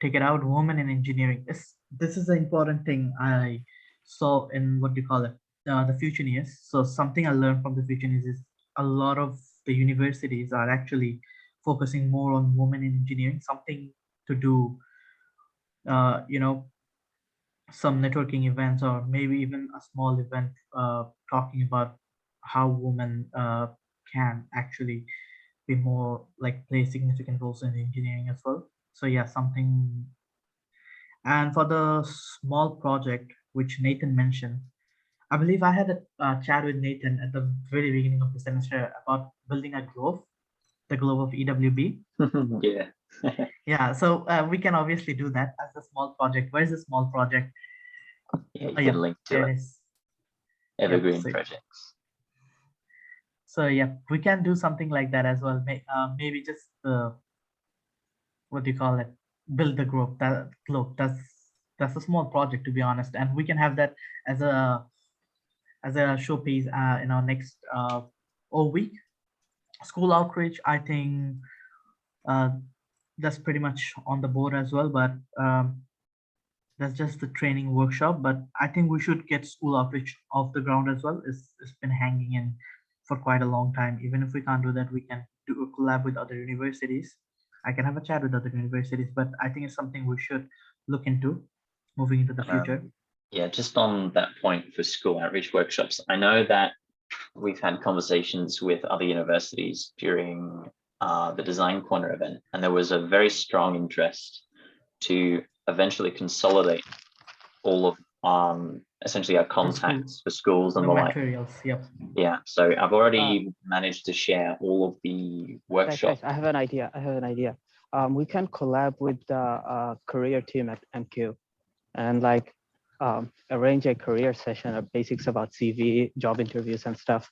take it out. Women in engineering. This is the important thing I saw in what do you call it? The Fusioneers. So something I learned from the Fusioneers is a lot of the universities are actually focusing more on women in engineering. Something to do, you know, some networking events or maybe even a small event talking about how women can actually be more like play significant roles in engineering as well. So yeah, something. And for the small project which Nathan mentioned, I believe I had a chat with Nathan at the very beginning of the semester about building a globe, the globe of EWB. Yeah. Yeah, so we can obviously do that as a small project. Where's the small project? Yeah, you Oh, can link to there it. it is. Evergreen so, projects. so yeah, we can do something like that as well. Maybe just what do you call it? Build the group. That globe. That's a small project, to be honest, and we can have that as a showpiece in our next all week. School outreach, I think uh, that's pretty much on the board as well, but that's just the training workshop. But I think we should get school outreach off the ground as well. It's been hanging in for quite a long time. Even if we can't do that, we can do a collab with other universities. I can have a chat with other universities, but I think it's something we should look into moving into the future. Yeah, just on that point for school outreach workshops, I know that we've had conversations with other universities during the Design Corner event, and there was a very strong interest to eventually consolidate all of essentially our contacts for schools and the like. Materials, yep. Yeah, so I've already managed to share all of the workshops. Guys, I have an idea. We can collab with the career team at MQ and like arrange a career session or basics about CV, job interviews and stuff.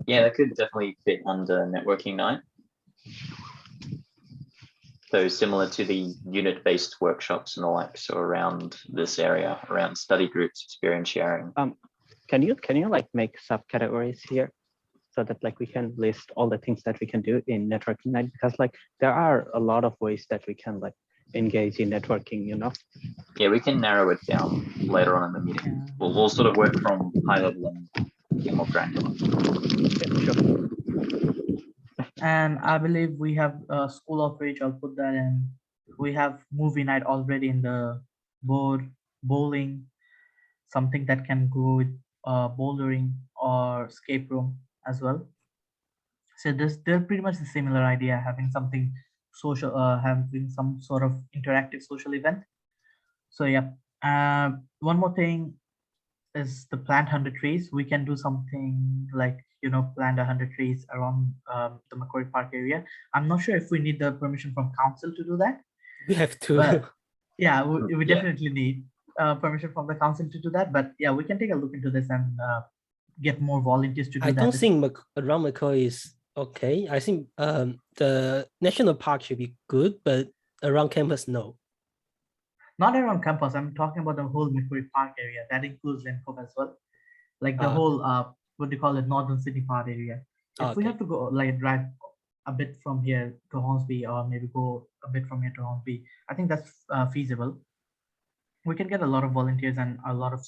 Yeah, that could definitely fit under networking night. So similar to the unit-based workshops and the like, so around this area, around study groups, experience sharing. Can you like make subcategories here so that like we can list all the things that we can do in networking night? Because like there are a lot of ways that we can like engage in networking, you know? Yeah, we can narrow it down later on in the meeting. We'll sort of work from high level and get more granular. Yeah, sure. And I believe we have school outreach. I'll put that in. We have movie night already in the board, bowling, something that can go with bouldering or escape room as well. So they're pretty much the similar idea, having something social, having some sort of interactive social event. So yeah, one more thing is the plant 100 trees. We can do something like, plant 100 trees around the Macquarie Park area. I'm not sure if we need the permission from council to do that. We have to. But yeah, we definitely need permission from the council to do that. But yeah, we can take a look into this and get more volunteers to do I that. don't think around Macquarie is okay. I think the national park should be good, but around campus, no. Not around campus. I'm talking about the whole Macquarie Park area. That includes Lincoln as well. Like the whole, what do you call it, Northern City Park area. If we have to go, like, drive a bit from here to Hornsby, or maybe go a bit from here to Hornsby, I think that's feasible. We can get a lot of volunteers and a lot of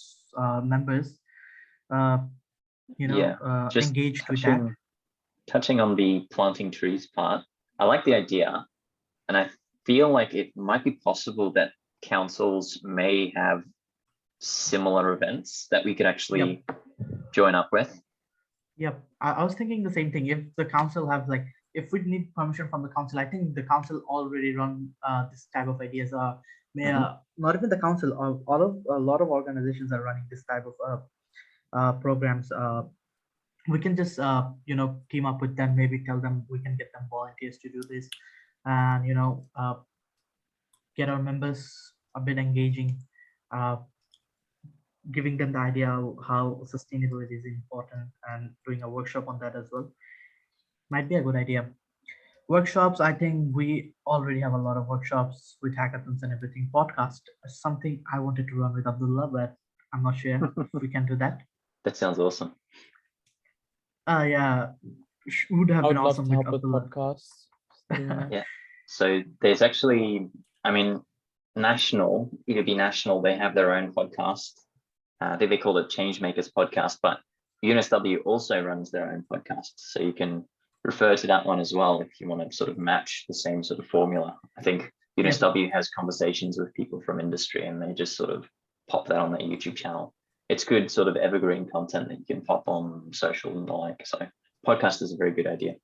members, engaged with that. Touching on the planting trees part, I like the idea, and I feel like it might be possible that councils may have similar events that we could actually join up with. Yep, I was thinking the same thing. If the council have like if we need permission from the council, I think the council already run this type of ideas. Not even the council, a lot of organizations are running this type of programs. We can just team up with them, maybe tell them we can get them volunteers to do this, and get our members a bit engaging, giving them the idea of how sustainability is important, and doing a workshop on that as well might be a good idea. Workshops, I think we already have a lot of workshops with hackathons and everything. Podcast is something I wanted to run with Abdullah, but I'm not sure if we can do that. That sounds awesome. Yeah, would have I would been love awesome to with help with Abdullah. podcasts. Yeah. So there's actually, I mean, National, EWB National, they have their own podcast. I think they call it Changemakers Podcast, but UNSW also runs their own podcast. So you can refer to that one as well if you want to sort of match the same sort of formula. I think UNSW has conversations with people from industry, and they just sort of pop that on their YouTube channel. It's good sort of evergreen content that you can pop on social and the like. So podcast is a very good idea.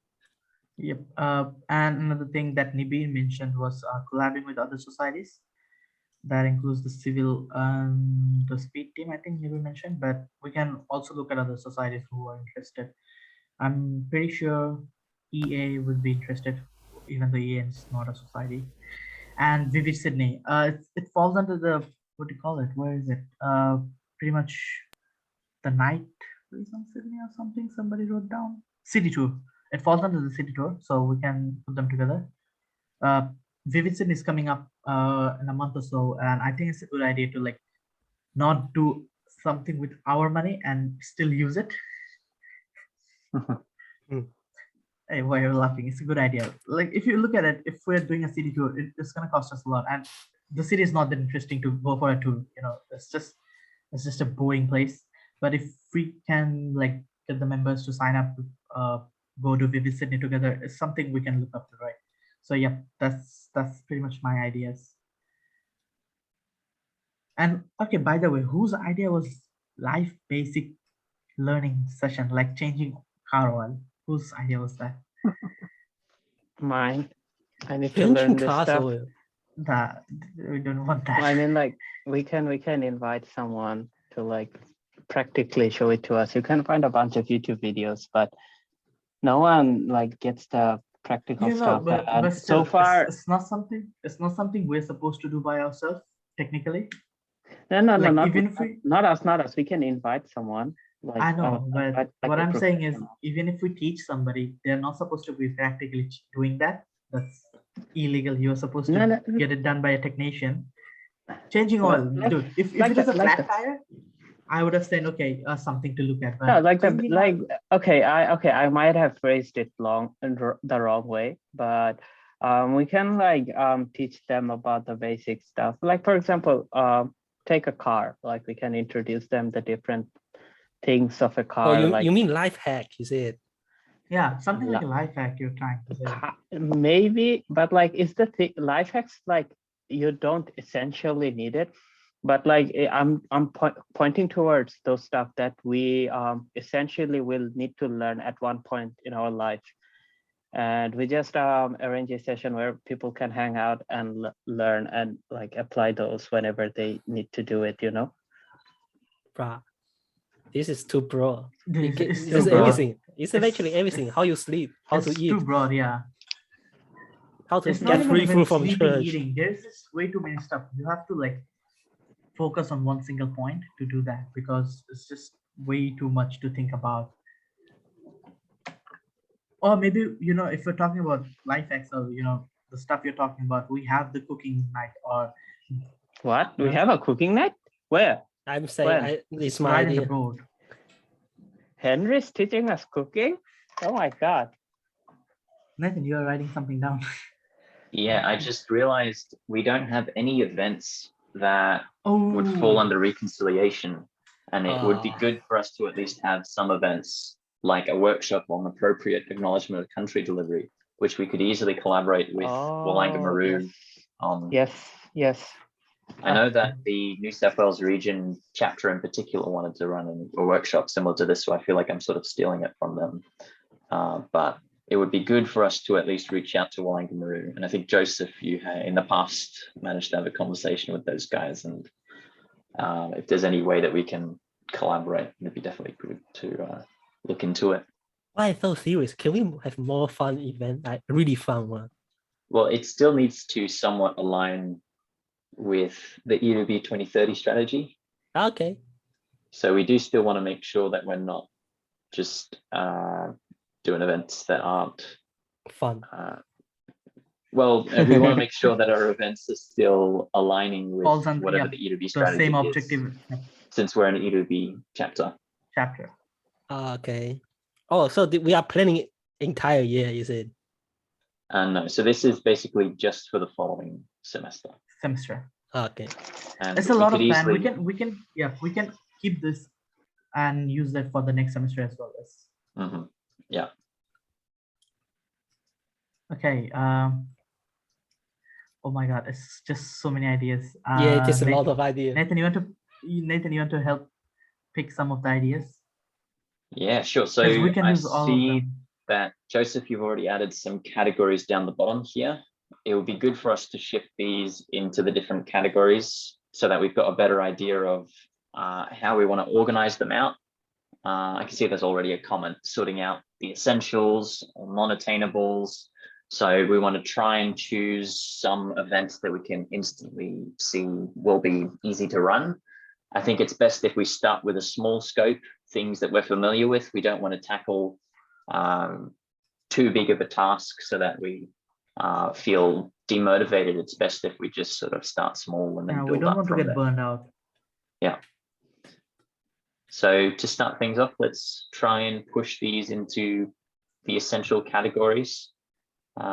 Yep. And another thing that Nibir mentioned was collaborating with other societies. That includes the civil and the speed team, I think Nibir mentioned, but we can also look at other societies who are interested. I'm pretty sure EA would be interested, even though EA is not a society. And Vivid Sydney, it falls under the, what do you call it? Where is it? Pretty much the night on Sydney or something. Somebody wrote down City Tour. It falls under the City Tour, so we can put them together. Vivid Sydney is coming up in a month or so, and I think it's a good idea to like not do something with our money and still use it. Hey, why are you laughing? It's a good idea. Like if you look at it, if we're doing a city tour, it's gonna cost us a lot, and the city is not that interesting to go for a tour. It's just a boring place. But if we can like get the members to sign up to go to Vivid Sydney together, it's something we can look up to, right? So yeah, that's pretty much my ideas. And okay, by the way, whose idea was life basic learning session, like changing car oil? Whose idea was that? Mine. I need to learn this stuff. oil. That we don't want that. I mean, like we can invite someone to like practically show it to us. You can find a bunch of YouTube videos, but no one like gets the practical stuff. But and still, so far, it's not something we're supposed to do by ourselves technically. no, Like, not even if we, not us. We can invite someone. Like, I know, but like what a I'm saying is, professional. even if we teach somebody, they're not supposed to be practically doing that. That's illegal. You're supposed to get it done by a technician. Changing oil, dude. If it is a flat tire, I would have said okay, something to look at. But no, I might have phrased it the wrong way, but we can teach them about the basic stuff. Like for example, take a car. Like we can introduce them the different things of a car. Oh, you mean life hack? Is it? Yeah, something like a life hack you're trying to say. Maybe, but like, is the thing life hacks like you don't essentially need it, but like I'm pointing towards those stuff that we essentially will need to learn at one point in our life, and we just arrange a session where people can hang out and learn and like apply those whenever they need to do it. Bruh, this is too broad. It's It's everything. It's eventually everything. How you sleep, how to eat, too broad, yeah. how to It's not get even free food from sleeping, church. eating. There's just way too many stuff. You have to like focus on one single point to do that, because it's just way too much to think about. Or maybe, if we're talking about life hacks, or the stuff you're talking about, we have the cooking night, or what? We have a cooking night? Where? I'm saying it's my right in the idea. board. Henry's teaching us cooking? Oh my God. Nathan, you're writing something down. Yeah, I just realized we don't have any events that would fall under reconciliation, and it would be good for us to at least have some events, like a workshop on appropriate acknowledgement of country delivery, which we could easily collaborate with Wollonga Maroon on. Yes. I know that the New South Wales region chapter in particular wanted to run a workshop similar to this, so I feel like I'm sort of stealing it from them. But it would be good for us to at least reach out to Walangamaroo. And I think Joseph, you in the past managed to have a conversation with those guys, and if there's any way that we can collaborate, it'd be definitely good to look into it. Why so serious? Can we have more fun event, like really fun one? Well, it still needs to somewhat align with the EWB 2030 strategy. Okay. So we do still want to make sure that we're not just doing events that aren't Fun. Well, we want to make sure that our events are still aligning with Falls under, whatever yeah, the EWB the strategy same is, objective since we're an EWB chapter. Okay. Oh, so we are planning entire year, you said? No, so this is basically just for the following semester. Okay. And it's a lot of plan. easily... We can keep this and use that for the next semester as well as. Yeah. Okay. Oh my God, it's just so many ideas. Yeah, it is a lot of ideas. Nathan, you want to help pick some of the ideas? Yeah, sure. So we can I use all of see them. that, Joseph, you've already added some categories down the bottom here. It would be good for us to shift these into the different categories so that we've got a better idea of how we want to organize them out. I can see there's already a comment sorting out the essentials or non-attainables. So we want to try and choose some events that we can instantly see will be easy to run. I think it's best if we start with a small scope, things that we're familiar with. We don't want to tackle too big of a task so that we feel demotivated. It's best if we just sort of start small and then build up. We don't want to get there. burned out. Yeah. So to start things off, let's try and push these into the essential categories.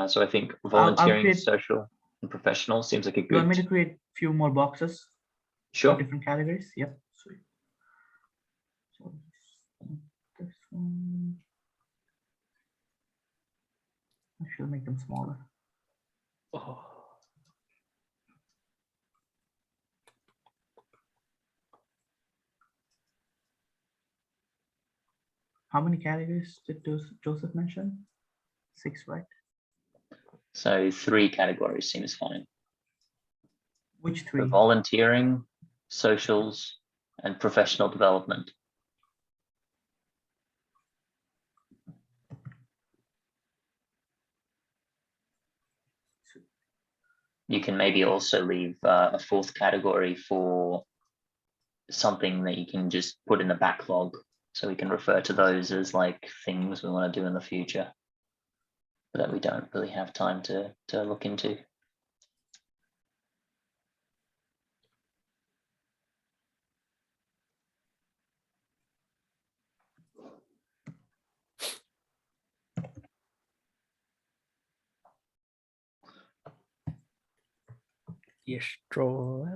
So I think volunteering, social, and professional seems like a good. You want me to create a few more boxes? Sure. For different categories. Yep. Sweet. So this one. I should make them smaller. Oh. How many categories did Joseph mention? 6, right? So 3 categories seems fine. Which 3? The volunteering, socials, and professional development. You can maybe also leave a 4th category for something that you can just put in the backlog, so we can refer to those as like things we want to do in the future that we don't really have time to look into. Yes, draw.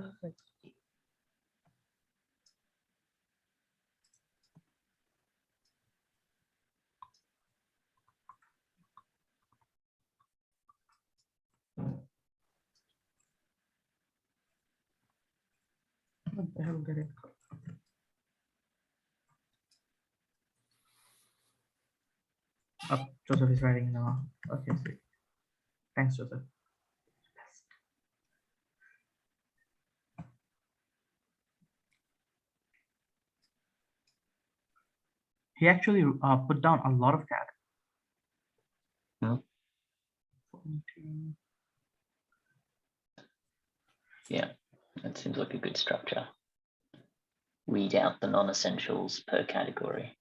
What the hell did it? Oh, Joseph is writing now. Okay, sweet. Thanks, Joseph. He actually put down a lot of cat. Yeah, that seems like a good structure. Weed out the non-essentials per category.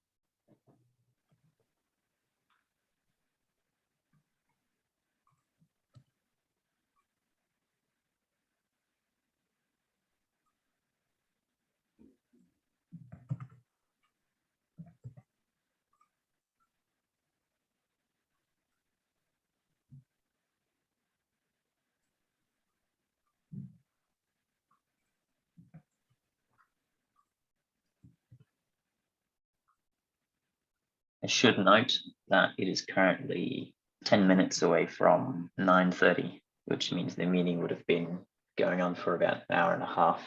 I should note that it is currently 10 minutes away from 9:30, which means the meeting would have been going on for about an hour and a half.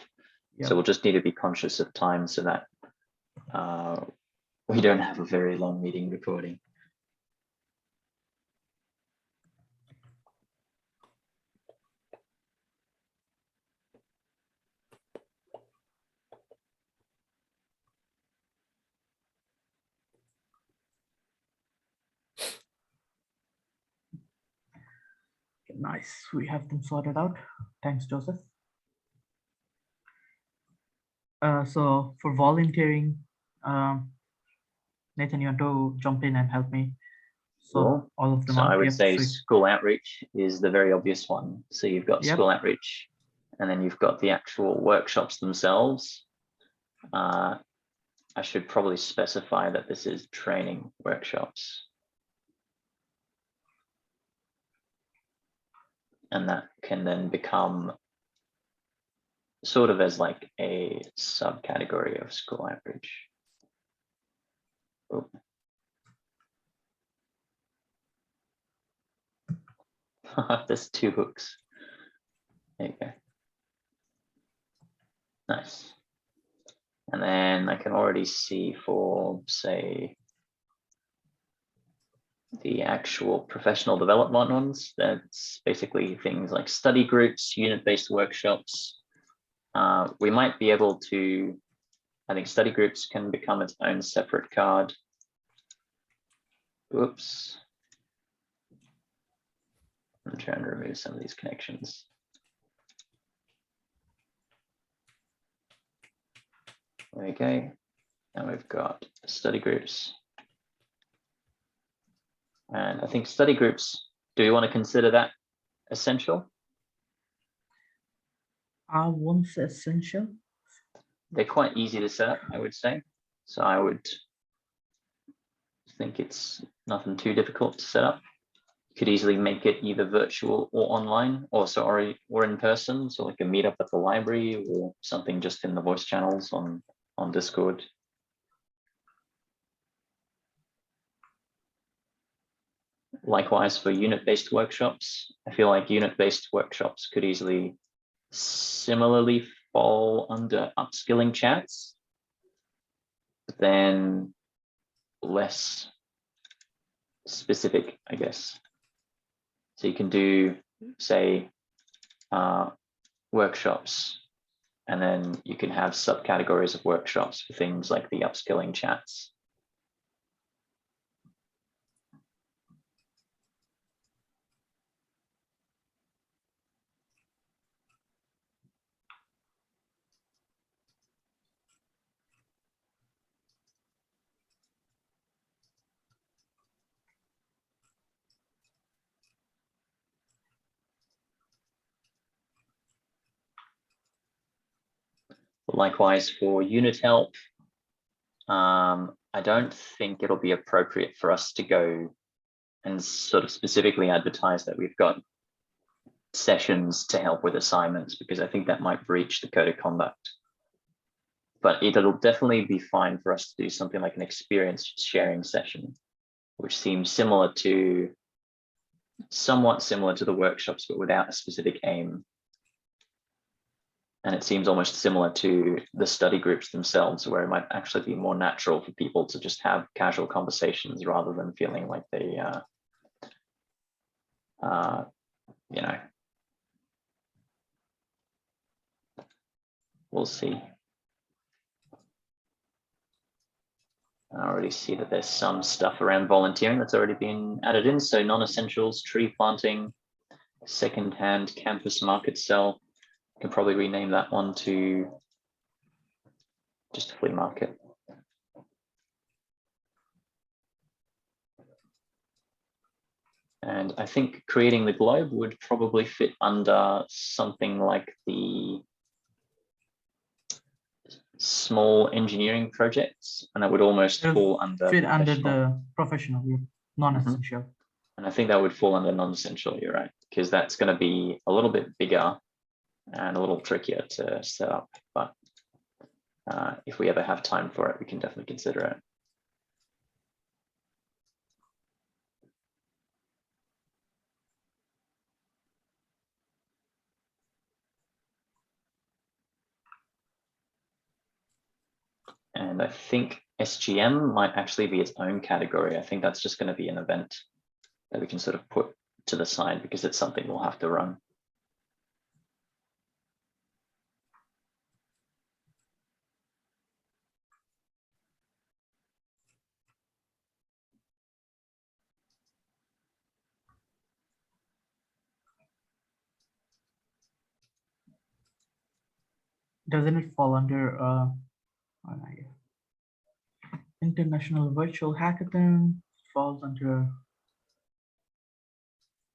Yep. So we'll just need to be conscious of time so that we don't have a very long meeting recording. Nice, we have them sorted out. Thanks, Joseph. So for volunteering, Nathan, you want to jump in and help me? So Cool. all of them So are. I would Yep, say sweet. school outreach is the very obvious one. So you've got Yep. school outreach, and then you've got the actual workshops themselves. I should probably specify that this is training workshops. And that can then become sort of as like a subcategory of school outreach. Oh. There's 2 hooks. There you go. Nice. And then I can already see for, say, the actual professional development ones, that's basically things like study groups, unit-based workshops. We might be able to, I think study groups can become its own separate card. Oops. I'm trying to remove some of these connections. There we go. And we've got study groups. And I think study groups, do you want to consider that essential? I won't say essential. They're quite easy to set up, I would say. So I would think it's nothing too difficult to set up. You could easily make it either virtual or online, or in person. So like a meetup at the library or something just in the voice channels on Discord. Likewise for unit-based workshops, I feel like unit-based workshops could easily similarly fall under upskilling chats, but then less specific, I guess. So you can do, say, workshops, and then you can have subcategories of workshops for things like the upskilling chats. Likewise for unit help, I don't think it'll be appropriate for us to go and sort of specifically advertise that we've got sessions to help with assignments, because I think that might breach the code of conduct. But it'll definitely be fine for us to do something like an experience sharing session, which seems somewhat similar to the workshops, but without a specific aim. And it seems almost similar to the study groups themselves, where it might actually be more natural for people to just have casual conversations rather than feeling like they, you know, we'll see. I already see that there's some stuff around volunteering that's already been added in. So non-essentials, tree planting, second-hand campus market sell. You can probably rename that one to just a flea market. And I think creating the globe would probably fit under something like the small engineering projects, and that would almost fall under fit under the professional, non-essential. And I think that would fall under non-essential, you're right, because that's going to be a little bit bigger and a little trickier to set up. But if we ever have time for it, we can definitely consider it. And I think SGM might actually be its own category. I think that's just going to be an event that we can sort of put to the side because it's something we'll have to run. doesn't it fall under International Virtual Hackathon? Falls under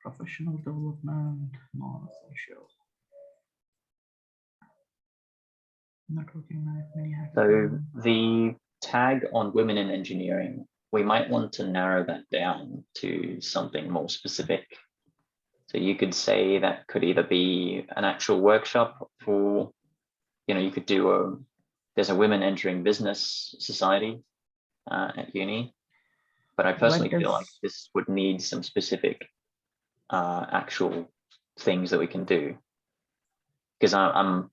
professional development, non-essential. Networking mini So hackathon. the tag on women in engineering, we might want to narrow that down to something more specific. So you could say that could either be an actual workshop for, you could do there's a women entering business society at uni, but I personally feel like this would need some specific actual things that we can do, because I'm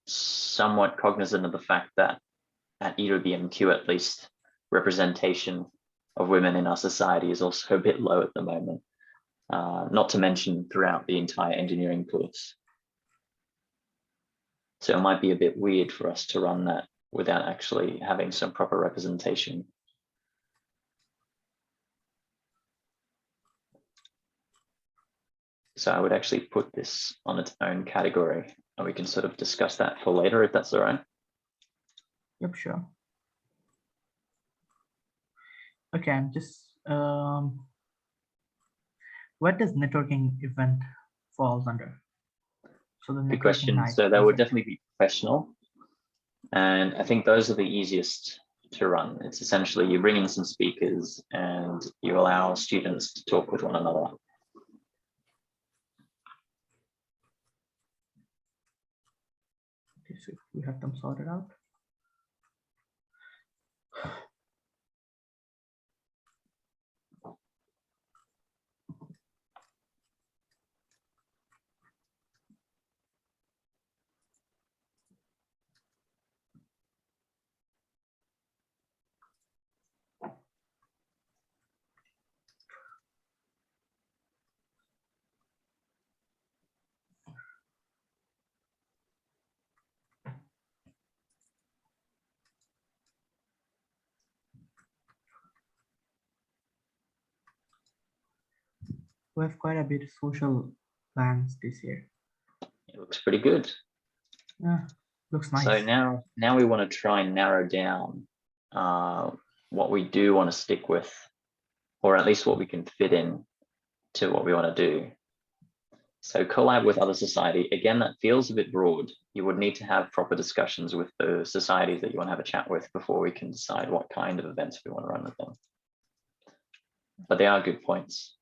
somewhat cognizant of the fact that at EWBMQ, at least, representation of women in our society is also a bit low at the moment, not to mention throughout the entire engineering course. So it might be a bit weird for us to run that without actually having some proper representation. So I would actually put this on its own category, and we can sort of discuss that for later, if that's all right. Yep, sure. Okay, I'm just what does networking event falls under? So the Good question. night, so that would definitely be professional, and I think those are the easiest to run. It's essentially you bring in some speakers and you allow students to talk with one another. Okay, so we have them sorted out. We have quite a bit of social plans this year. It looks pretty good. Yeah, looks nice. So now we want to try and narrow down what we do want to stick with, or at least what we can fit in to what we want to do. So collab with other society, again, that feels a bit broad. You would need to have proper discussions with the societies that you want to have a chat with before we can decide what kind of events we want to run with them. But they are good points.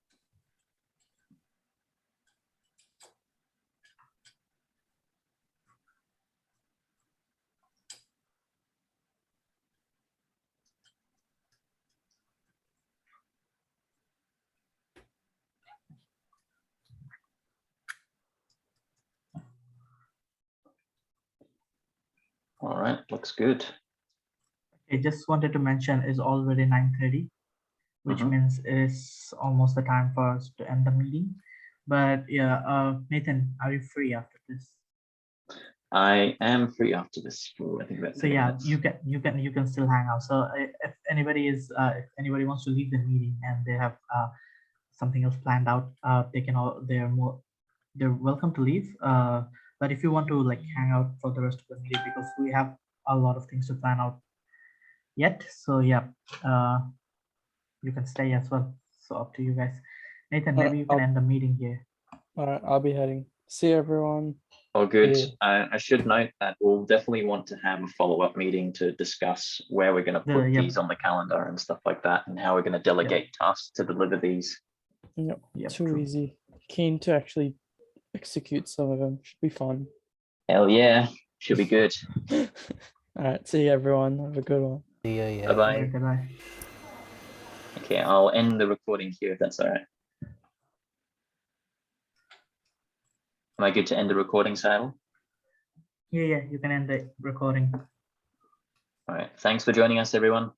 All right, looks good. I just wanted to mention it's already 9:30, which means it's almost the time for us to end the meeting. But yeah, Nathan, are you free after this? I am free after this for I think about 10 minutes. you can still hang out. So if anybody wants to leave the meeting and they have something else planned out, they're welcome to leave. But if you want to like hang out for the rest of the meeting, because we have a lot of things to plan out yet. So yeah, you can stay as well. So up to you guys. Nathan, maybe you can end the meeting here. All right, I'll be heading. See you, everyone. Oh, good. Yeah. I should note that we'll definitely want to have a follow-up meeting to discuss where we're going to put these on the calendar and stuff like that, and how we're going to delegate tasks to deliver these. Yep, too easy. Keen to actually execute some of them. Should be fun. Hell yeah, should be good. All right, see you, everyone. Have a good one. See ya, yeah. Bye-bye. Bye. Okay, I'll end the recording here if that's all right. Am I good to end the recording, Saddle? Yeah, you can end the recording. All right, thanks for joining us, everyone.